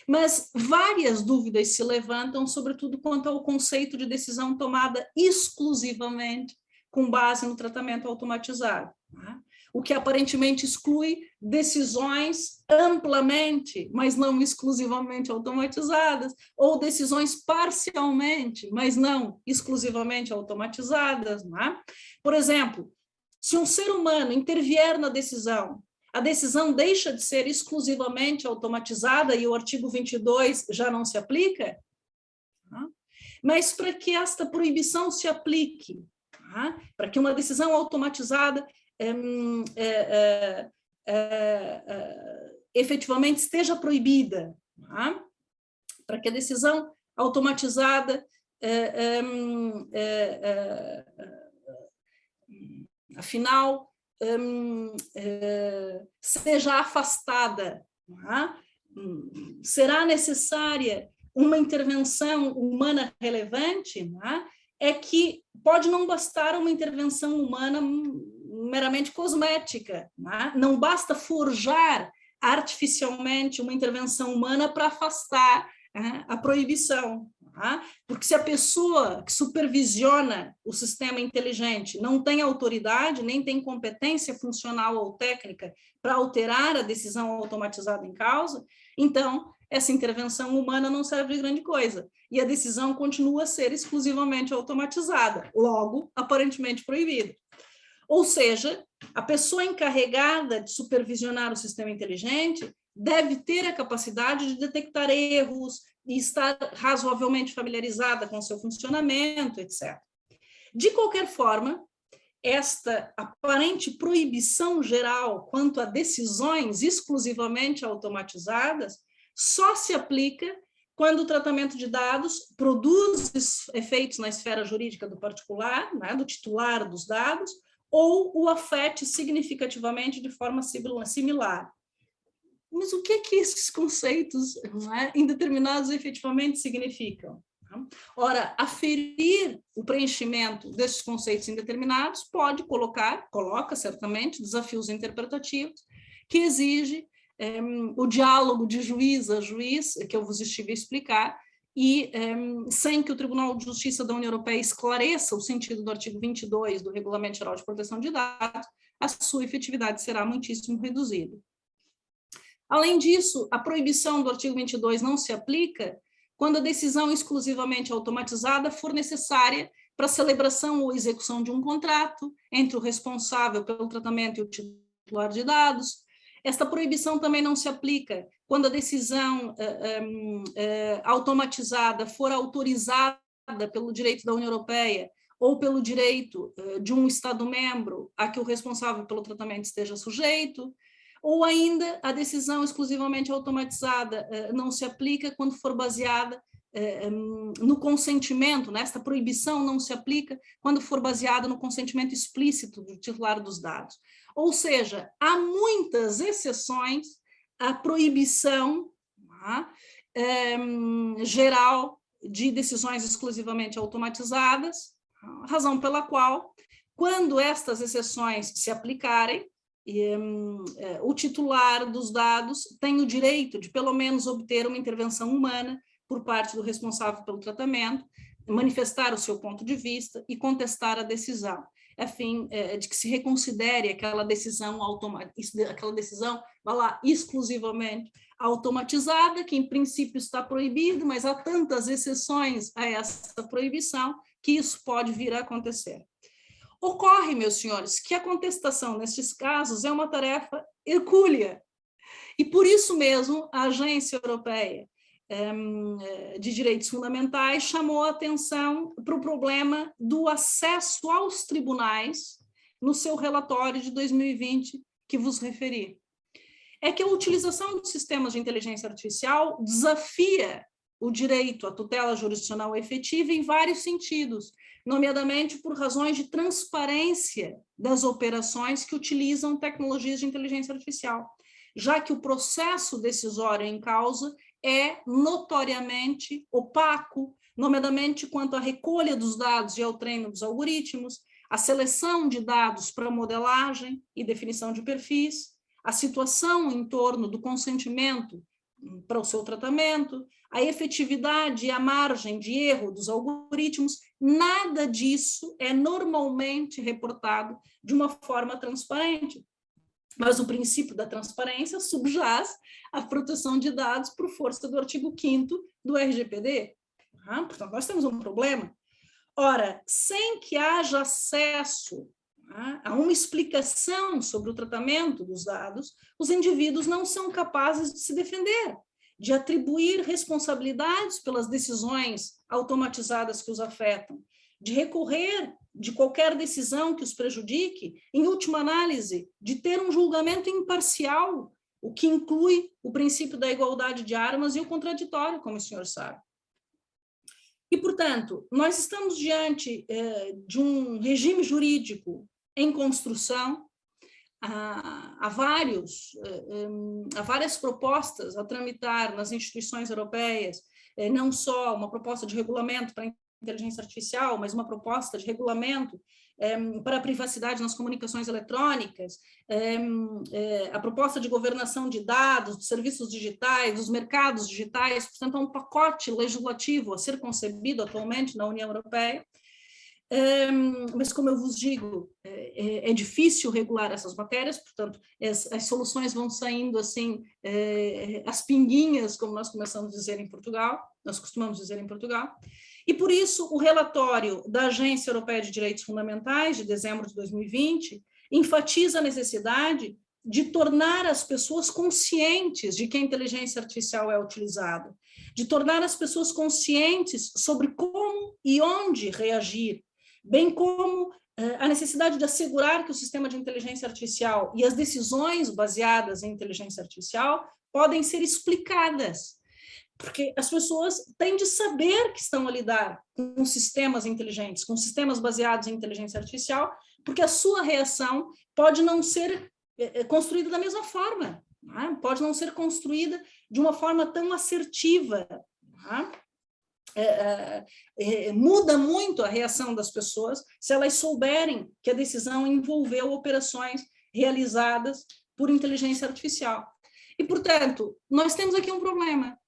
Mas várias dúvidas se levantam, sobretudo quanto ao conceito de decisão tomada exclusivamente com base no tratamento automatizado, né? O que aparentemente exclui decisões amplamente, mas não exclusivamente automatizadas, ou decisões parcialmente, mas não exclusivamente automatizadas. Né? Por exemplo, se um ser humano intervier na decisão, a decisão deixa de ser exclusivamente automatizada e o artigo 22 já não se aplica? Né? Mas para que esta proibição se aplique, né? Para que uma decisão automatizada efetivamente esteja proibida, tá? Para que a decisão automatizada afinal seja afastada, tá? Será necessária uma intervenção humana relevante, tá? É que pode não bastar uma intervenção humana meramente cosmética, né? Não basta forjar artificialmente uma intervenção humana para afastar a proibição, né? Porque se a pessoa que supervisiona o sistema inteligente não tem autoridade, nem tem competência funcional ou técnica para alterar a decisão automatizada em causa, então essa intervenção humana não serve de grande coisa, e a decisão continua a ser exclusivamente automatizada, logo, aparentemente proibida. Ou seja, a pessoa encarregada de supervisionar o sistema inteligente deve ter a capacidade de detectar erros e estar razoavelmente familiarizada com o seu funcionamento, etc. De qualquer forma, esta aparente proibição geral quanto a decisões exclusivamente automatizadas só se aplica quando o tratamento de dados produz efeitos na esfera jurídica do particular, né, do titular dos dados, ou o afete significativamente de forma similar. Mas o que esses conceitos, né, indeterminados efetivamente significam? Ora, aferir o preenchimento desses conceitos indeterminados coloca certamente desafios interpretativos que exige o diálogo de juiz a juiz, que eu vos estive a explicar, e sem que o Tribunal de Justiça da União Europeia esclareça o sentido do artigo 22 do Regulamento Geral de Proteção de Dados, a sua efetividade será muitíssimo reduzida. Além disso, a proibição do artigo 22 não se aplica quando a decisão exclusivamente automatizada for necessária para a celebração ou execução de um contrato entre o responsável pelo tratamento e o titular de dados. Esta proibição também não se aplica quando a decisão automatizada for autorizada pelo direito da União Europeia ou pelo direito de um Estado-membro a que o responsável pelo tratamento esteja sujeito, ou ainda a decisão exclusivamente automatizada não se aplica quando for baseada no consentimento, né? Esta proibição não se aplica quando for baseada no consentimento explícito do titular dos dados. Ou seja, há muitas exceções à proibição geral de decisões exclusivamente automatizadas, razão pela qual, quando estas exceções se aplicarem, o titular dos dados tem o direito de, pelo menos, obter uma intervenção humana por parte do responsável pelo tratamento, manifestar o seu ponto de vista e contestar a decisão, a fim de que se reconsidere aquela decisão vai lá, exclusivamente automatizada, que em princípio está proibido, mas há tantas exceções a essa proibição que isso pode vir a acontecer. Ocorre, meus senhores, que a contestação nestes casos é uma tarefa hercúlea, e por isso mesmo a Agência Europeia de Direitos Fundamentais chamou a atenção para o problema do acesso aos tribunais no seu relatório de 2020, que vos referi. É que a utilização de sistemas de inteligência artificial desafia o direito à tutela jurisdicional efetiva em vários sentidos, nomeadamente por razões de transparência das operações que utilizam tecnologias de inteligência artificial, já que o processo decisório em causa é notoriamente opaco, nomeadamente quanto à recolha dos dados e ao treino dos algoritmos, a seleção de dados para modelagem e definição de perfis, a situação em torno do consentimento para o seu tratamento, a efetividade e a margem de erro dos algoritmos, nada disso é normalmente reportado de uma forma transparente. Mas o princípio da transparência subjaz à proteção de dados por força do artigo 5º do RGPD. Portanto, nós temos um problema. Ora, sem que haja acesso a uma explicação sobre o tratamento dos dados, os indivíduos não são capazes de se defender, de atribuir responsabilidades pelas decisões automatizadas que os afetam, de recorrer de qualquer decisão que os prejudique, em última análise, de ter um julgamento imparcial, o que inclui o princípio da igualdade de armas e o contraditório, como o senhor sabe. E, portanto, nós estamos diante de um regime jurídico em construção. Há várias propostas a tramitar nas instituições europeias, não só uma proposta de regulamento para a inteligência artificial, mas uma proposta de regulamento para a privacidade nas comunicações eletrônicas, a proposta de governação de dados, dos serviços digitais, dos mercados digitais, portanto, é um pacote legislativo a ser concebido atualmente na União Europeia. Mas, como eu vos digo, é difícil regular essas matérias, portanto, as soluções vão saindo assim, as pinguinhas, como nós costumamos dizer em Portugal, e por isso o relatório da Agência Europeia de Direitos Fundamentais, de dezembro de 2020, enfatiza a necessidade de tornar as pessoas conscientes de que a inteligência artificial é utilizada, de tornar as pessoas conscientes sobre como e onde reagir, bem como a necessidade de assegurar que o sistema de inteligência artificial e as decisões baseadas em inteligência artificial podem ser explicadas, porque as pessoas têm de saber que estão a lidar com sistemas inteligentes, com sistemas baseados em inteligência artificial, porque a sua reação pode não ser construída da mesma forma, pode não ser construída de uma forma tão assertiva, muda muito a reação das pessoas se elas souberem que a decisão envolveu operações realizadas por inteligência artificial. E, portanto, nós temos aqui um problema.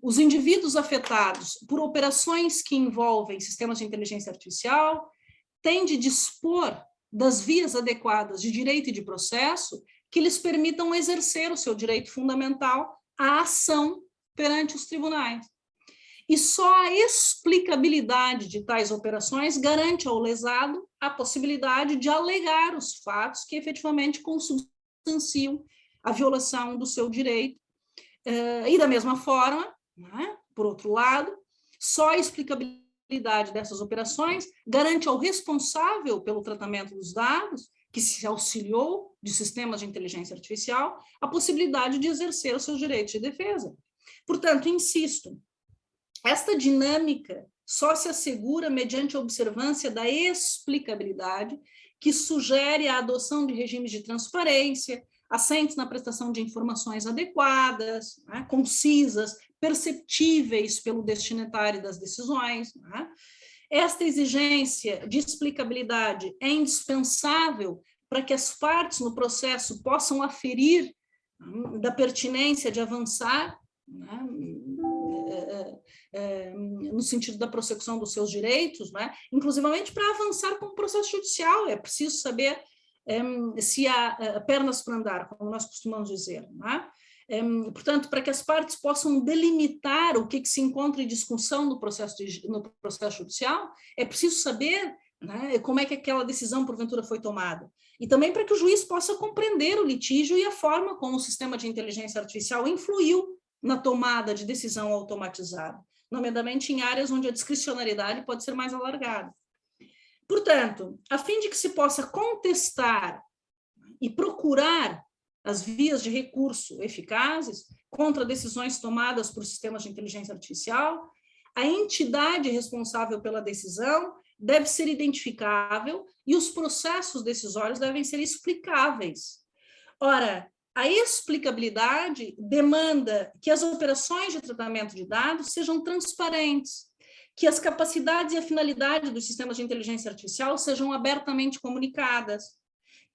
Os indivíduos afetados por operações que envolvem sistemas de inteligência artificial têm de dispor das vias adequadas de direito e de processo que lhes permitam exercer o seu direito fundamental à ação perante os tribunais. E só a explicabilidade de tais operações garante ao lesado a possibilidade de alegar os fatos que efetivamente consubstanciam a violação do seu direito. E da mesma forma, por outro lado, só a explicabilidade dessas operações garante ao responsável pelo tratamento dos dados que se auxiliou de sistemas de inteligência artificial, a possibilidade de exercer os seus direitos de defesa. Portanto, insisto, esta dinâmica só se assegura mediante a observância da explicabilidade, que sugere a adoção de regimes de transparência, assentes na prestação de informações adequadas, né, concisas, perceptíveis pelo destinatário das decisões, né? Esta exigência de explicabilidade é indispensável para que as partes no processo possam aferir da pertinência de avançar, né, no sentido da prossecução dos seus direitos, né, inclusivamente para avançar com o processo judicial. É preciso saber se há pernas para andar, como nós costumamos dizer, né? Portanto, para que as partes possam delimitar o que se encontra em discussão no processo judicial, é preciso saber, né, como é que aquela decisão, porventura, foi tomada. E também para que o juiz possa compreender o litígio e a forma como o sistema de inteligência artificial influiu na tomada de decisão automatizada, nomeadamente em áreas onde a discricionariedade pode ser mais alargada. Portanto, a fim de que se possa contestar e procurar as vias de recurso eficazes contra decisões tomadas por sistemas de inteligência artificial, a entidade responsável pela decisão deve ser identificável e os processos decisórios devem ser explicáveis. Ora, a explicabilidade demanda que as operações de tratamento de dados sejam transparentes, que as capacidades e a finalidade dos sistemas de inteligência artificial sejam abertamente comunicadas,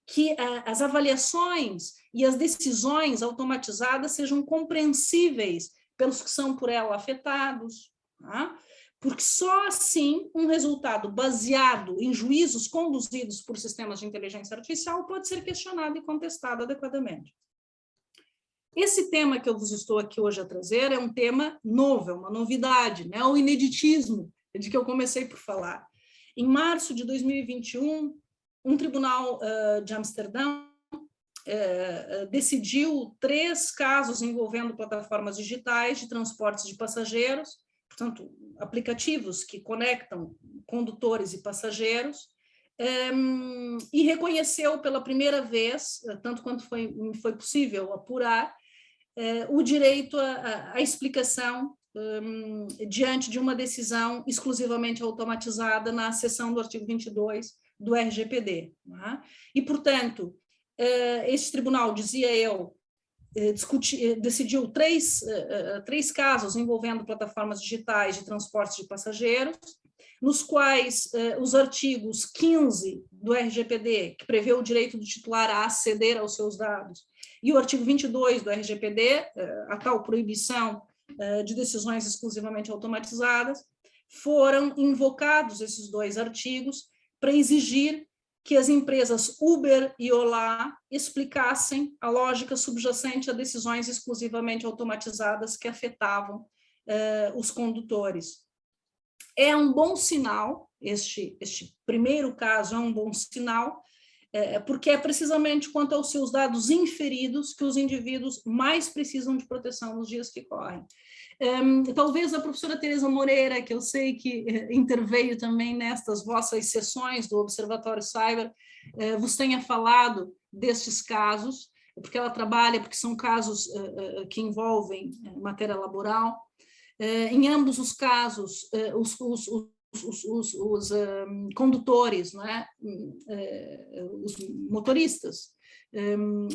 que as avaliações e as decisões automatizadas sejam compreensíveis pelos que são por ela afetados, tá? Porque só assim um resultado baseado em juízos conduzidos por sistemas de inteligência artificial pode ser questionado e contestado adequadamente. Esse tema que eu vos estou aqui hoje a trazer é um tema novo, é uma novidade, né? O ineditismo de que eu comecei por falar. Em março de 2021, um tribunal de Amsterdã decidiu 3 casos envolvendo plataformas digitais de transportes de passageiros, portanto, aplicativos que conectam condutores e passageiros, e reconheceu pela primeira vez, tanto quanto foi possível apurar, o direito à explicação diante de uma decisão exclusivamente automatizada na seção do artigo 22 do RGPD. Né? E, portanto, este tribunal, dizia eu, decidiu 3 casos envolvendo plataformas digitais de transportes de passageiros, nos quais os artigos 15 do RGPD, que prevê o direito do titular a aceder aos seus dados, e o artigo 22 do RGPD, a tal proibição de decisões exclusivamente automatizadas, foram invocados esses 2 artigos para exigir que as empresas Uber e Olá explicassem a lógica subjacente a decisões exclusivamente automatizadas que afetavam os condutores. É um bom sinal, este primeiro caso é um bom sinal, porque é precisamente quanto aos seus dados inferidos que os indivíduos mais precisam de proteção nos dias que correm. Talvez a professora Tereza Moreira, que eu sei que interveio também nestas vossas sessões do Observatório Cyber, vos tenha falado destes casos, porque ela trabalha, porque são casos que envolvem matéria laboral. Em ambos os casos, os condutores, né, os motoristas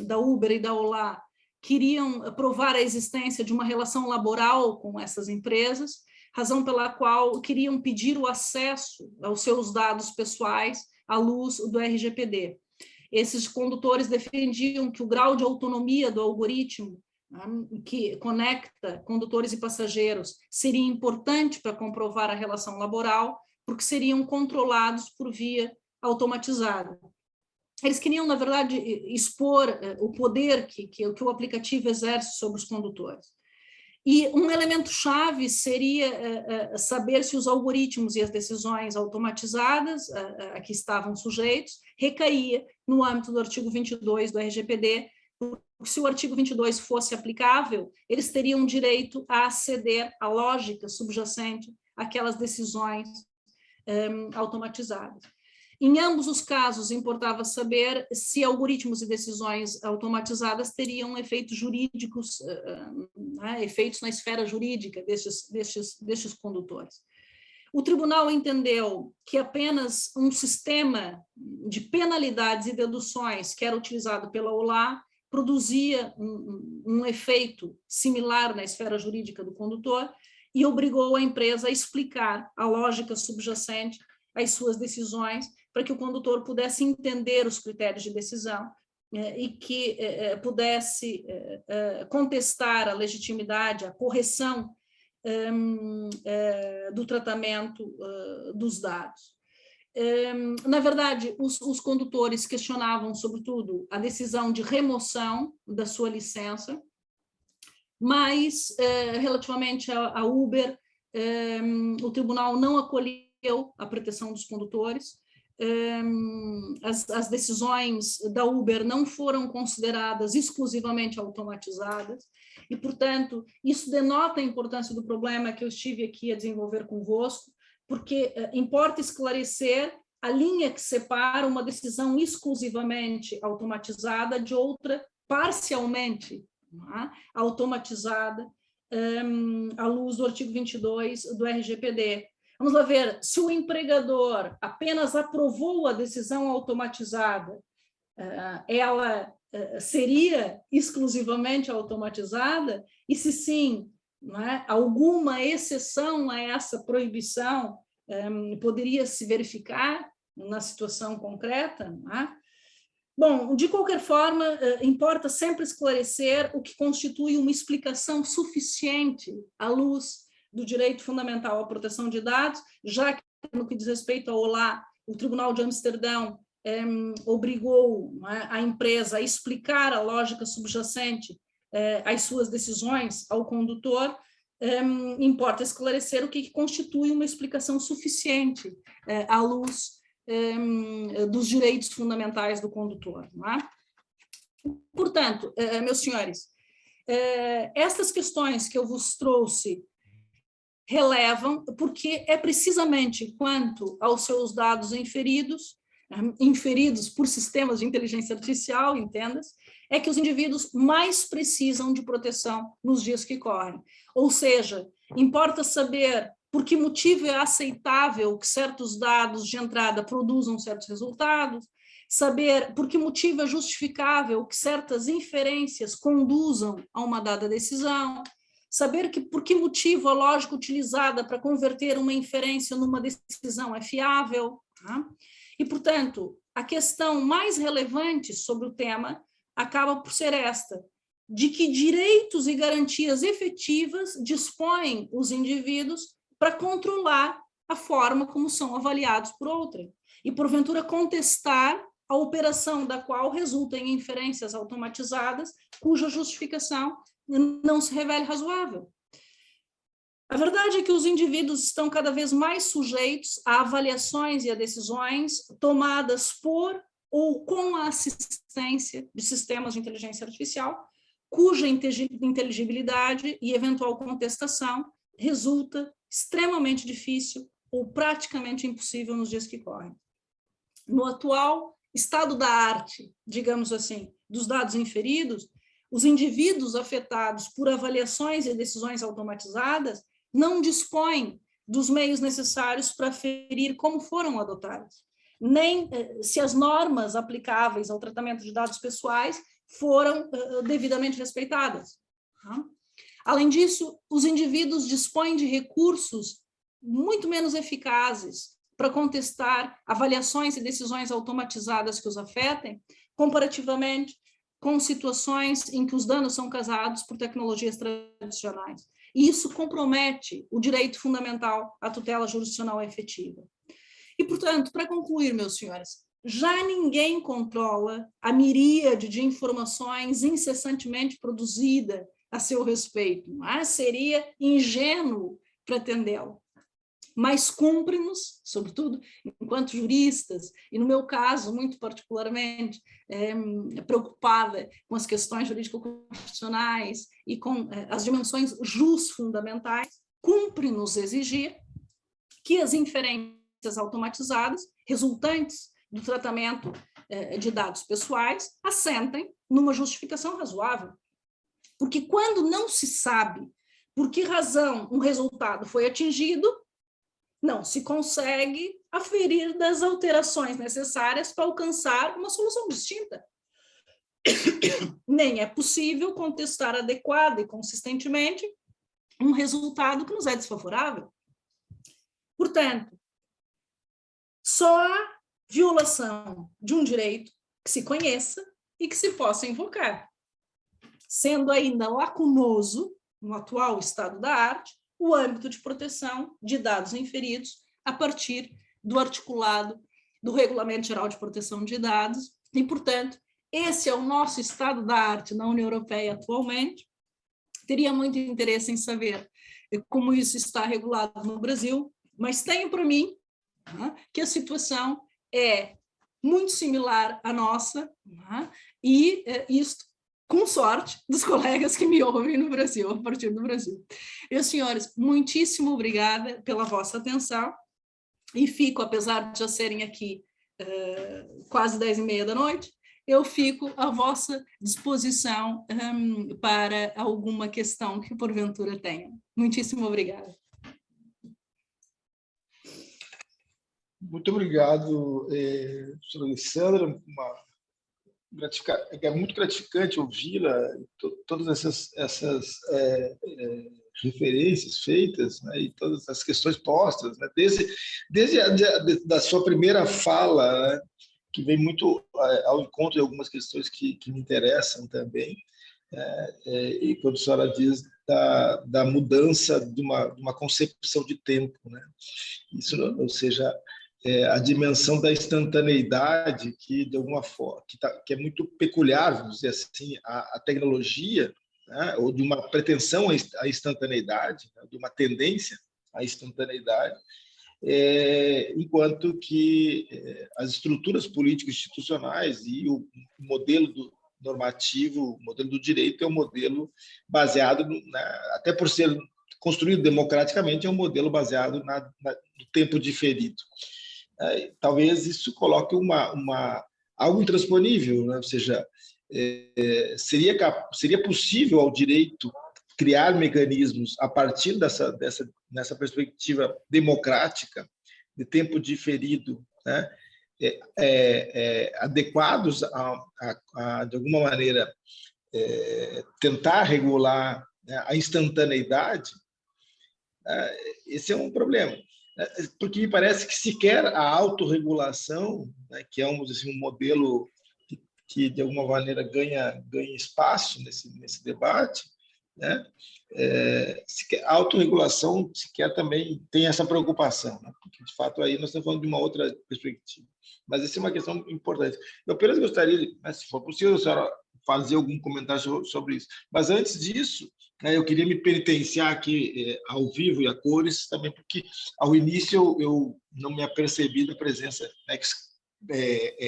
da Uber e da Olá, queriam provar a existência de uma relação laboral com essas empresas, razão pela qual queriam pedir o acesso aos seus dados pessoais à luz do RGPD. Esses condutores defendiam que o grau de autonomia do algoritmo, né, que conecta condutores e passageiros, seria importante para comprovar a relação laboral, porque seriam controlados por via automatizada. Eles queriam, na verdade, expor o poder que o aplicativo exerce sobre os condutores. E um elemento-chave seria saber se os algoritmos e as decisões automatizadas a que estavam sujeitos recaía no âmbito do artigo 22 do RGPD, porque se o artigo 22 fosse aplicável, eles teriam direito a aceder à lógica subjacente àquelas decisões automatizadas. Em ambos os casos, importava saber se algoritmos e decisões automatizadas teriam efeitos jurídicos, efeitos na esfera jurídica destes condutores. O tribunal entendeu que apenas um sistema de penalidades e deduções que era utilizado pela OLA produzia um efeito similar na esfera jurídica do condutor e obrigou a empresa a explicar a lógica subjacente às suas decisões para que o condutor pudesse entender os critérios de decisão e que pudesse contestar a legitimidade, a correção do tratamento dos dados. Na verdade, os condutores questionavam, sobretudo, a decisão de remoção da sua licença, mas, relativamente a Uber, o tribunal não acolheu a proteção dos condutores. As decisões da Uber não foram consideradas exclusivamente automatizadas e, portanto, isso denota a importância do problema que eu estive aqui a desenvolver convosco, porque importa esclarecer a linha que separa uma decisão exclusivamente automatizada de outra parcialmente automatizada, à luz do artigo 22 do RGPD. Vamos lá ver, se o empregador apenas aprovou a decisão automatizada, ela seria exclusivamente automatizada? E se sim, alguma exceção a essa proibição poderia se verificar na situação concreta? Bom, de qualquer forma, importa sempre esclarecer o que constitui uma explicação suficiente à luz do direito fundamental à proteção de dados, já que, no que diz respeito ao OLA, o Tribunal de Amsterdão obrigou a empresa a explicar a lógica subjacente às suas decisões ao condutor, importa esclarecer o que constitui uma explicação suficiente à luz dos direitos fundamentais do condutor. Portanto, meus senhores, estas questões que eu vos trouxe relevam, porque é precisamente quanto aos seus dados inferidos por sistemas de inteligência artificial, entendas, é que os indivíduos mais precisam de proteção nos dias que correm. Ou seja, importa saber por que motivo é aceitável que certos dados de entrada produzam certos resultados, saber por que motivo é justificável que certas inferências conduzam a uma dada decisão, saber por que motivo a lógica utilizada para converter uma inferência numa decisão é fiável. E, portanto, a questão mais relevante sobre o tema acaba por ser esta: de que direitos e garantias efetivas dispõem os indivíduos para controlar a forma como são avaliados por outrem, e, porventura, contestar a operação da qual resulta em inferências automatizadas cuja justificação não se revele razoável. A verdade é que os indivíduos estão cada vez mais sujeitos a avaliações e a decisões tomadas por ou com a assistência de sistemas de inteligência artificial, cuja inteligibilidade e eventual contestação resulta extremamente difícil ou praticamente impossível nos dias que correm. No atual estado da arte, digamos assim, dos dados inferidos, os indivíduos afetados por avaliações e decisões automatizadas não dispõem dos meios necessários para aferir como foram adotadas, nem se as normas aplicáveis ao tratamento de dados pessoais foram devidamente respeitadas. Além disso, os indivíduos dispõem de recursos muito menos eficazes para contestar avaliações e decisões automatizadas que os afetem, comparativamente com situações em que os danos são causados por tecnologias tradicionais. E isso compromete o direito fundamental à tutela jurisdicional efetiva. E, portanto, para concluir, meus senhores, já ninguém controla a miríade de informações incessantemente produzida a seu respeito. Seria ingênuo pretendê-lo. Mas cumpre-nos, sobretudo enquanto juristas, e no meu caso, muito particularmente, preocupada com as questões jurídico-constitucionais e com as dimensões jus-fundamentais, cumpre-nos exigir que as inferências automatizadas, resultantes do tratamento de dados pessoais assentem numa justificação razoável. Porque quando não se sabe por que razão um resultado foi atingido, não se consegue aferir das alterações necessárias para alcançar uma solução distinta. Nem é possível contestar adequada e consistentemente um resultado que nos é desfavorável. Portanto, só há violação de um direito que se conheça e que se possa invocar, sendo ainda lacunoso, no atual estado da arte, o âmbito de proteção de dados inferidos a partir do articulado do Regulamento Geral de Proteção de Dados, e, portanto, esse é o nosso estado da arte na União Europeia atualmente. Teria muito interesse em saber como isso está regulado no Brasil, mas tenho para mim que a situação é muito similar à nossa, e isto com sorte dos colegas que me ouvem no Brasil, a partir do Brasil. Meus senhores, muitíssimo obrigada pela vossa atenção, e fico, apesar de já serem aqui quase 10h30 da noite, eu fico à vossa disposição para alguma questão que porventura tenham. Muitíssimo obrigada. Muito obrigado, professora Alessandra. É muito gratificante ouvi-la, todas essas referências feitas, né, e todas as questões postas, né, desde da sua primeira fala, né, que vem muito ao encontro de algumas questões que me interessam também, e quando a senhora diz da mudança de uma concepção de tempo, né? Isso, ou seja, a dimensão da instantaneidade que, de alguma forma, que é muito peculiar, vamos dizer assim, a tecnologia, né? Ou de uma pretensão à instantaneidade, né? De uma tendência à instantaneidade, enquanto que as estruturas político-institucionais e o modelo normativo, o modelo do direito é um modelo baseado, até por ser construído democraticamente, é um modelo baseado no tempo diferido. Talvez isso coloque algo intransponível, né? Ou seja, seria possível ao direito criar mecanismos a partir nessa perspectiva democrática de tempo diferido, né? Adequados de alguma maneira, tentar regular, né, a instantaneidade. Esse é um problema, porque me parece que sequer a autorregulação, né, que é um modelo que de alguma maneira ganha espaço nesse debate, né? A autorregulação sequer também tem essa preocupação, né? Porque, de fato, aí nós estamos falando de uma outra perspectiva. Mas essa é uma questão importante. Eu apenas gostaria, né, se for possível, a senhora fazer algum comentário sobre isso. Mas, antes disso, eu queria me penitenciar aqui ao vivo e a cores, também porque, ao início, eu não me apercebi da presença, né,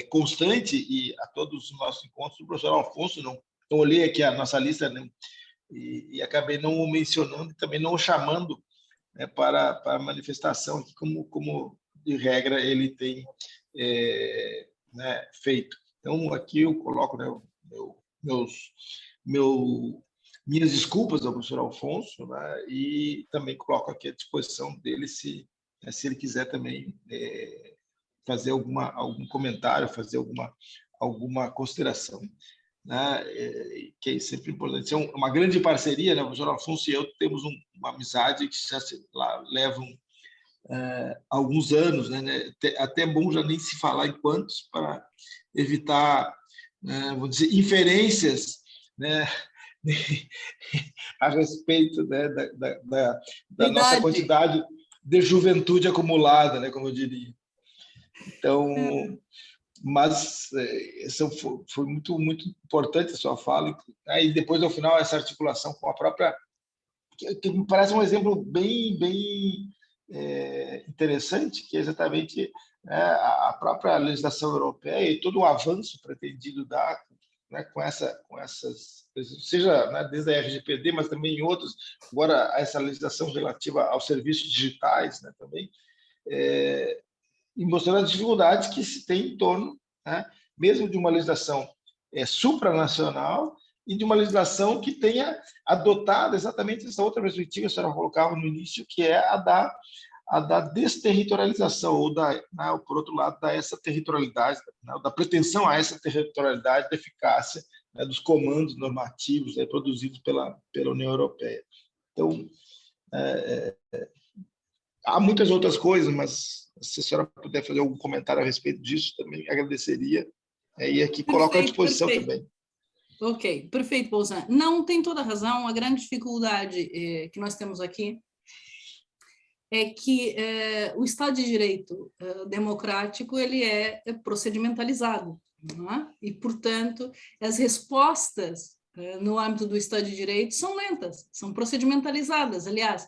constante, e a todos os nossos encontros do professor Alfonso. Não olhei aqui a nossa lista, né, e acabei não o mencionando e também não o chamando, né, para a manifestação, aqui, como de regra ele tem né, feito. Então, aqui eu coloco, né, minhas desculpas ao professor Alfonso, né, e também coloco aqui à disposição dele se ele quiser também fazer algum comentário, fazer alguma consideração, né, que é sempre importante. É uma grande parceria, né? O professor Alfonso e eu temos uma amizade que já levam alguns anos, né? Até bom já nem se falar em quantos, para evitar, vou dizer, inferências, né, a respeito, né, da nossa quantidade de juventude acumulada, né, como eu diria. Então, mas foi muito, muito importante a sua fala, e depois, ao final, essa articulação com a própria, que me parece um exemplo bem interessante, que é exatamente, né, a própria legislação europeia e todo o avanço pretendido dar, né, com essas, seja, né, desde a LGPD, mas também em outros, agora essa legislação relativa aos serviços digitais, né, também, e mostrando as dificuldades que se tem em torno, né, mesmo de uma legislação supranacional e de uma legislação que tenha adotado exatamente essa outra perspectiva que a senhora colocava no início, que é a da desterritorialização, ou por outro lado, da essa territorialidade, da pretensão a essa territorialidade, da eficácia, né, dos comandos normativos, né, produzidos pela União Europeia. Então, há muitas outras coisas, mas se a senhora puder fazer algum comentário a respeito disso, também agradeceria. E aqui coloco à disposição também. Ok, perfeito, Bolzan. Não, tem toda a razão. A grande dificuldade que nós temos aqui é que o Estado de Direito democrático ele é procedimentalizado, não é? E, portanto, as respostas no âmbito do Estado de Direito são lentas, são procedimentalizadas. Aliás,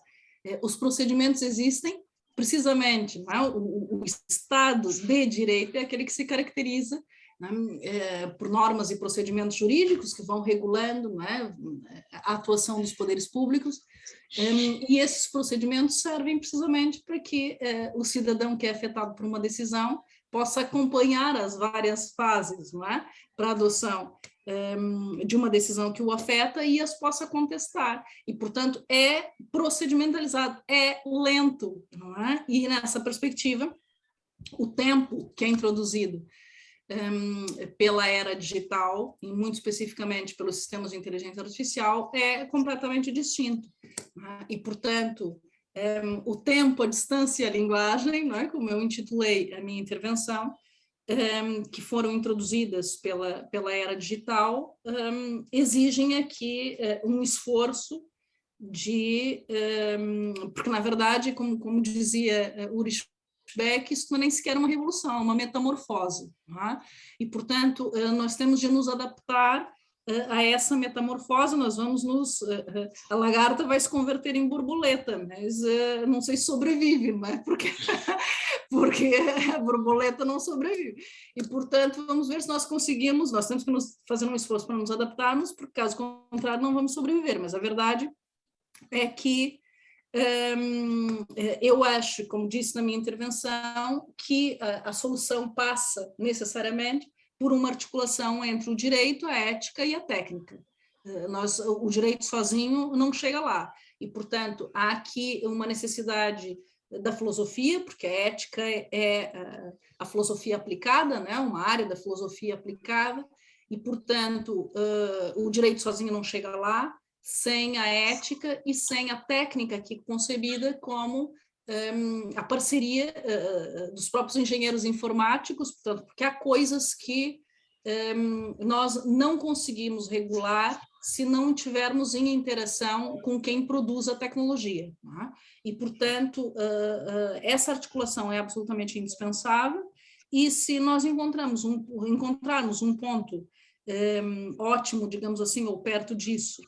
os procedimentos existem precisamente, não é? O Estado de Direito é aquele que se caracteriza, né, por normas e procedimentos jurídicos que vão regulando, né, a atuação dos poderes públicos, e esses procedimentos servem precisamente para que o cidadão que é afetado por uma decisão possa acompanhar as várias fases, não é, para a adoção de uma decisão que o afeta e as possa contestar. E, portanto, é procedimentalizado, é lento, não é? E, nessa perspectiva, o tempo que é introduzido pela era digital, e muito especificamente pelos sistemas de inteligência artificial, é completamente distinto. Né? E, portanto, o tempo, a distância e a linguagem, não é? Como eu intitulei a minha intervenção, que foram introduzidas pela era digital, exigem aqui um esforço porque, na verdade, como dizia Ulrich Beck, isso não é nem sequer uma revolução, é uma metamorfose. Não é? E, portanto, nós temos de nos adaptar a essa metamorfose, nós vamos a lagarta vai se converter em borboleta, mas não sei se sobrevive, não é? Porque a borboleta não sobrevive. E, portanto, vamos ver se nós conseguimos, nós temos que fazer um esforço para nos adaptarmos, porque, caso contrário, não vamos sobreviver. Mas a verdade é que eu acho, como disse na minha intervenção, que a solução passa necessariamente por uma articulação entre o direito, a ética e a técnica. O direito sozinho não chega lá. E, portanto, há aqui uma necessidade da filosofia, porque a ética é a filosofia aplicada, né? Uma área da filosofia aplicada, e, portanto, o direito sozinho não chega lá, sem a ética e sem a técnica aqui concebida como a parceria dos próprios engenheiros informáticos, portanto, porque há coisas que nós não conseguimos regular se não tivermos em interação com quem produz a tecnologia. Não é? E, portanto, essa articulação é absolutamente indispensável, e se nós encontrarmos um ponto ótimo, digamos assim, ou perto disso,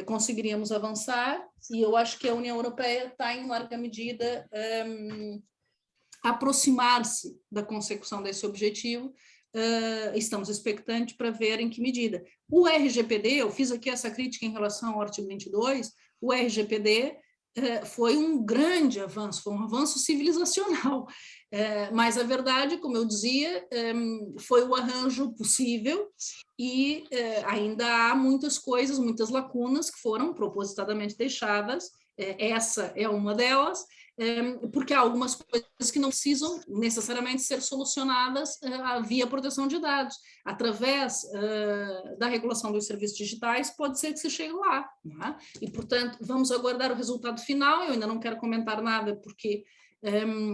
conseguiríamos avançar, e eu acho que a União Europeia está, em larga medida, aproximar-se da consecução desse objetivo. Estamos expectantes para ver em que medida. O RGPD, eu fiz aqui essa crítica em relação ao artigo 22, o RGPD foi um grande avanço, foi um avanço civilizacional, mas a verdade, como eu dizia, foi o arranjo possível, e ainda há muitas coisas, muitas lacunas que foram propositadamente deixadas. Essa é uma delas, porque há algumas coisas que não precisam necessariamente ser solucionadas via proteção de dados. Através da regulação dos serviços digitais, pode ser que se chegue lá. Não é? E, portanto, vamos aguardar o resultado final. Eu ainda não quero comentar nada, porque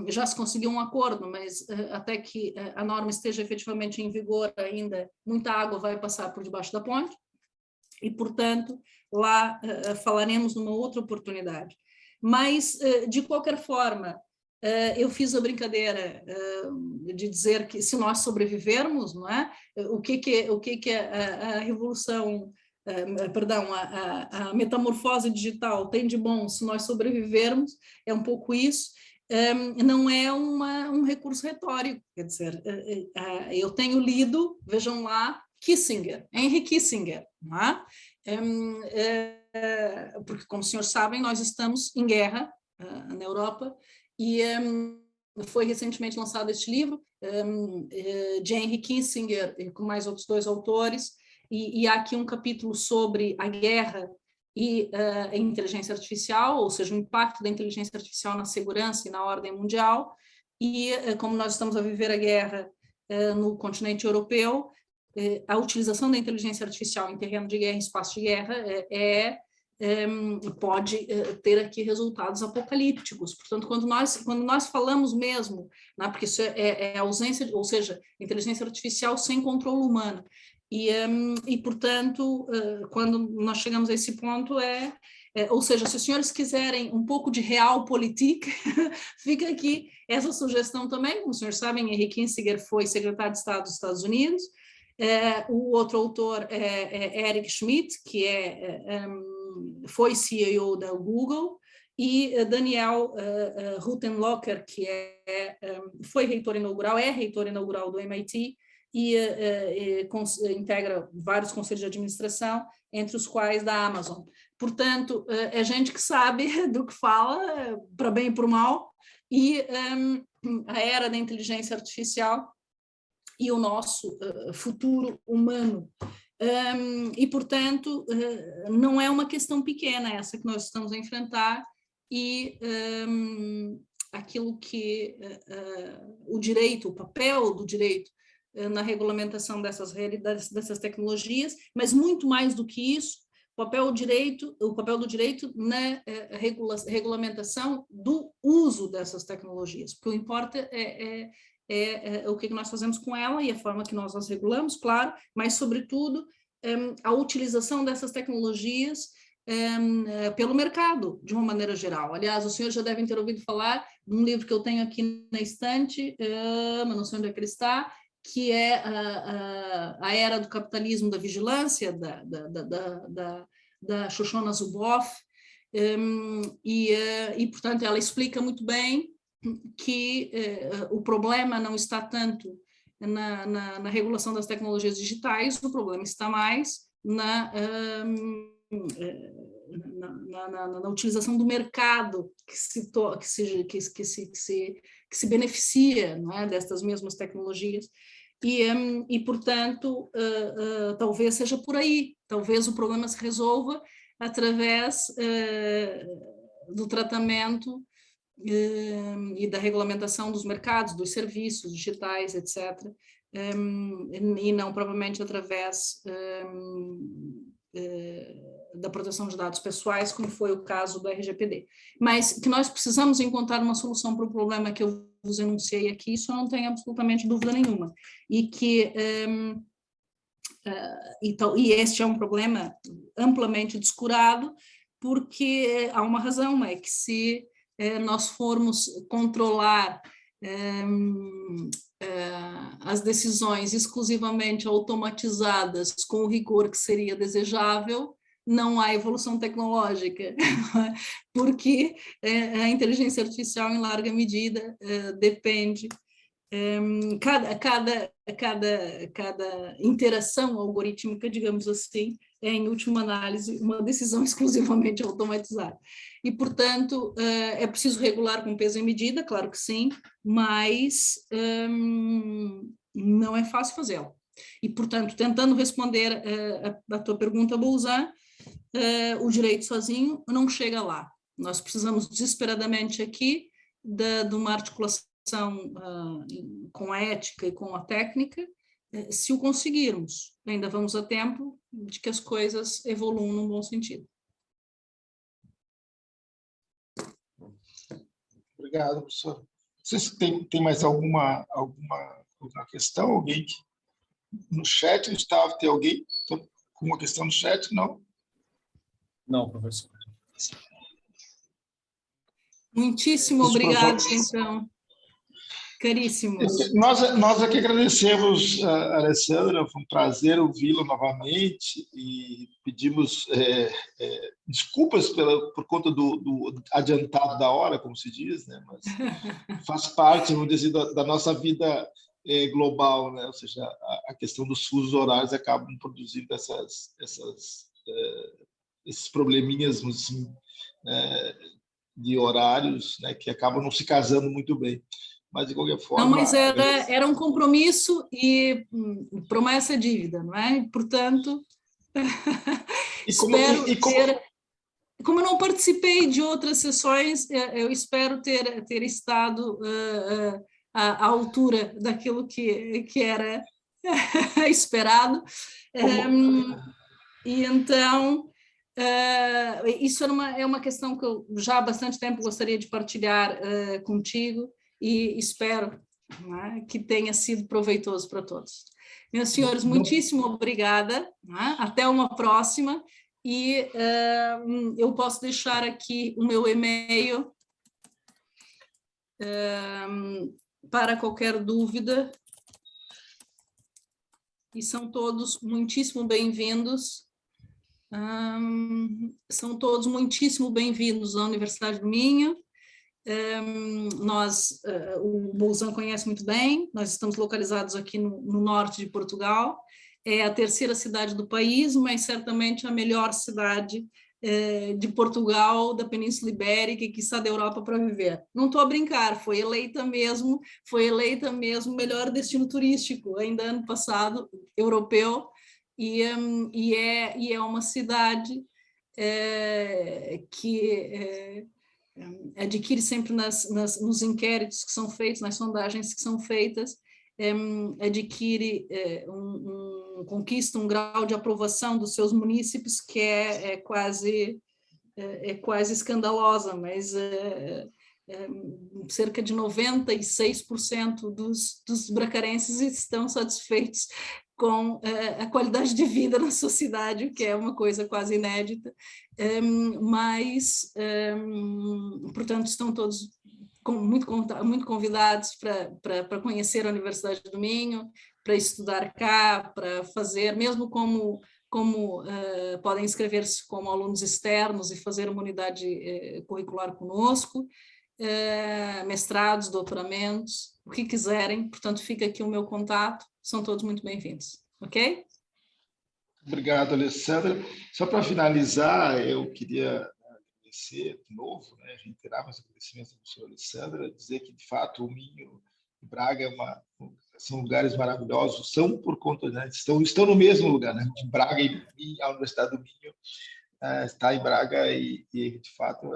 já se conseguiu um acordo, mas até que a norma esteja efetivamente em vigor, ainda muita água vai passar por debaixo da ponte, e, portanto, lá falaremos numa outra oportunidade. Mas, de qualquer forma, eu fiz a brincadeira de dizer que, se nós sobrevivermos, não é? O que a revolução, perdão, a metamorfose digital tem de bom se nós sobrevivermos, é um pouco isso. Não é um recurso retórico, quer dizer, eu tenho lido, vejam lá, Henry Kissinger, não é? Porque, como os senhores sabem, nós estamos em guerra na Europa, e foi recentemente lançado este livro, de Henry Kissinger, com mais outros 2 autores, e há aqui um capítulo sobre a guerra e a inteligência artificial, ou seja, o impacto da inteligência artificial na segurança e na ordem mundial, e como nós estamos a viver a guerra no continente europeu, a utilização da inteligência artificial em terreno de guerra, em espaço de guerra, pode ter aqui resultados apocalípticos. Portanto, quando nós falamos mesmo, né, porque isso é ausência, ou seja, inteligência artificial sem controle humano, e portanto, quando nós chegamos a esse ponto, ou seja, se os senhores quiserem um pouco de realpolitik, fica aqui essa sugestão também. Como os senhores sabem, Henry Kissinger foi secretário de Estado dos Estados Unidos, o outro autor é Eric Schmidt, que foi CEO da Google, e Daniel Huttenlocher, que foi reitor inaugural, é reitor inaugural do MIT, e integra vários conselhos de administração, entre os quais da Amazon. Portanto, é gente que sabe do que fala, para bem e para o mal, e a era da inteligência artificial e o nosso futuro humano. E, portanto, não é uma questão pequena essa que nós estamos a enfrentar, e aquilo que o direito, o papel do direito na regulamentação dessas tecnologias, mas muito mais do que isso, o papel do direito na regulamentação do uso dessas tecnologias, porque o que importa é o que nós fazemos com ela e a forma que nós as regulamos, claro, mas, sobretudo, a utilização dessas tecnologias pelo mercado, de uma maneira geral. Aliás, os senhores já devem ter ouvido falar de um livro que eu tenho aqui na estante, mas não sei onde é que ele está, que é a Era do Capitalismo da Vigilância, da Shoshana Zuboff, e, portanto, ela explica muito bem que o problema não está tanto na regulação das tecnologias digitais, o problema está mais na utilização do mercado que se beneficia, não é, destas mesmas tecnologias, e portanto, talvez seja por aí, talvez o problema se resolva através do tratamento e da regulamentação dos mercados, dos serviços digitais, etc., e não provavelmente através da proteção de dados pessoais, como foi o caso do RGPD. Mas que nós precisamos encontrar uma solução para o problema que eu vos enunciei aqui, isso eu não tenho absolutamente dúvida nenhuma. E que e este é um problema amplamente descurado, porque há uma razão, é que se nós formos controlar as decisões exclusivamente automatizadas com o rigor que seria desejável, não há evolução tecnológica, porque a inteligência artificial, em larga medida, depende. Cada interação algorítmica, digamos assim, é, em última análise, uma decisão exclusivamente automatizada. E, portanto, é preciso regular com peso e medida, claro que sim, mas não é fácil fazê-lo. E, portanto, tentando responder a tua pergunta, Bolzan, o direito sozinho não chega lá. Nós precisamos desesperadamente aqui de uma articulação com a ética e com a técnica. Se o conseguirmos, ainda vamos a tempo de que as coisas evoluam num bom sentido. Obrigado, professor. Vocês têm mais alguma questão? Alguém no chat? Tem alguém com uma questão no chat? Não? Não, professor. Muitíssimo obrigado, então. Caríssimos. Nós aqui agradecemos a Alessandra, foi um prazer ouvi-la novamente e pedimos desculpas por conta do adiantado da hora, como se diz, né? Mas faz parte, vamos dizer, da nossa vida global, né? Ou seja, a questão dos fusos horários acabam produzindo esses probleminhas, assim, de horários, né, que acabam não se casando muito bem. mas de qualquer forma... Não, mas era um compromisso e promessa é dívida, não é? Portanto, espero ter... Como eu não participei de outras sessões, eu espero ter estado à altura daquilo que era esperado. E então, isso é uma questão que eu já há bastante tempo gostaria de partilhar contigo e espero, não é, que tenha sido proveitoso para todos. Meus senhores, muitíssimo obrigada, não é? Até uma próxima. E eu posso deixar aqui o meu e-mail para qualquer dúvida. E são todos muitíssimo bem-vindos. São todos muitíssimo bem-vindos à Universidade do Minho. O Bolzan conhece muito bem, nós estamos localizados aqui no norte de Portugal. É a terceira cidade do país, mas certamente a melhor cidade de Portugal, da Península Ibérica e quiçá da Europa para viver. Não estou a brincar, foi eleita mesmo o melhor destino turístico, ainda ano passado, europeu, e é uma cidade que adquire sempre nos inquéritos que são feitos, nas sondagens que são feitas, adquire conquista um grau de aprovação dos seus munícipes que é quase escandalosa, mas cerca de 96% dos bracarenses estão satisfeitos com a qualidade de vida na sua cidade, o que é uma coisa quase inédita, mas, portanto, estão todos muito convidados para conhecer a Universidade do Minho, para estudar cá, para fazer, mesmo como podem inscrever-se como alunos externos e fazer uma unidade curricular conosco, mestrados, doutoramentos, o que quiserem. Portanto, fica aqui o meu contato, são todos muito bem-vindos, ok? Obrigado, Alessandra. Só para finalizar, eu queria agradecer de novo, né, reiterar meus agradecimentos ao professor Alessandra, dizer que, de fato, o Minho e Braga são lugares maravilhosos, são por conta, né, estão no mesmo lugar, né, de Braga e a Universidade do Minho está em Braga e de fato,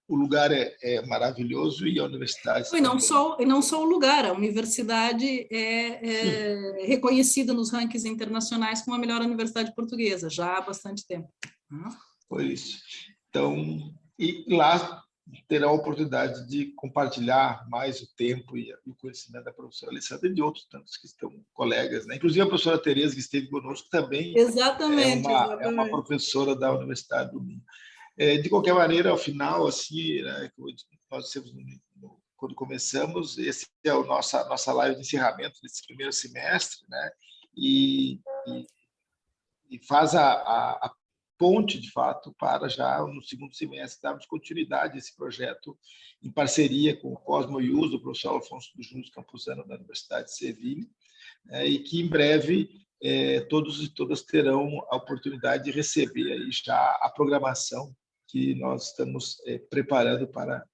o lugar é maravilhoso e a universidade... E não só o lugar, a universidade é reconhecida nos rankings internacionais como a melhor universidade portuguesa, já há bastante tempo. Por isso. Então, e lá terá a oportunidade de compartilhar mais o tempo e o conhecimento da professora Alessandra e de outros tantos que estão colegas, né? Inclusive a professora Tereza, que esteve conosco, também é uma professora da Universidade do Minho. De qualquer maneira, ao final, assim, né, nós dissemos quando começamos, esse é a nossa live de encerramento desse primeiro semestre, né? E faz a ponte, de fato, para já no segundo semestre darmos continuidade a esse projeto em parceria com o Cosmo Ius, o professor Alfonso dos Júnior Campuzano da Universidade de Sevilha, e que em breve todos e todas terão a oportunidade de receber aí já a programação que nós estamos preparando para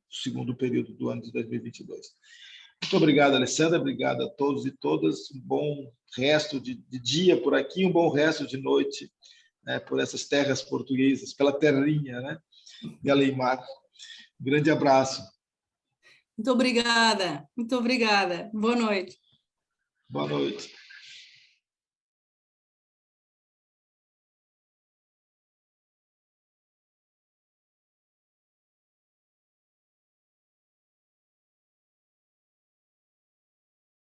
o segundo período do ano de 2022. Muito obrigado, Alessandra, obrigado a todos e todas, um bom resto de dia por aqui, um bom resto de noite, né, por essas terras portuguesas, pela terrinha, né, de Aleimar. Um grande abraço. Muito obrigada, muito obrigada. Boa noite. Boa noite.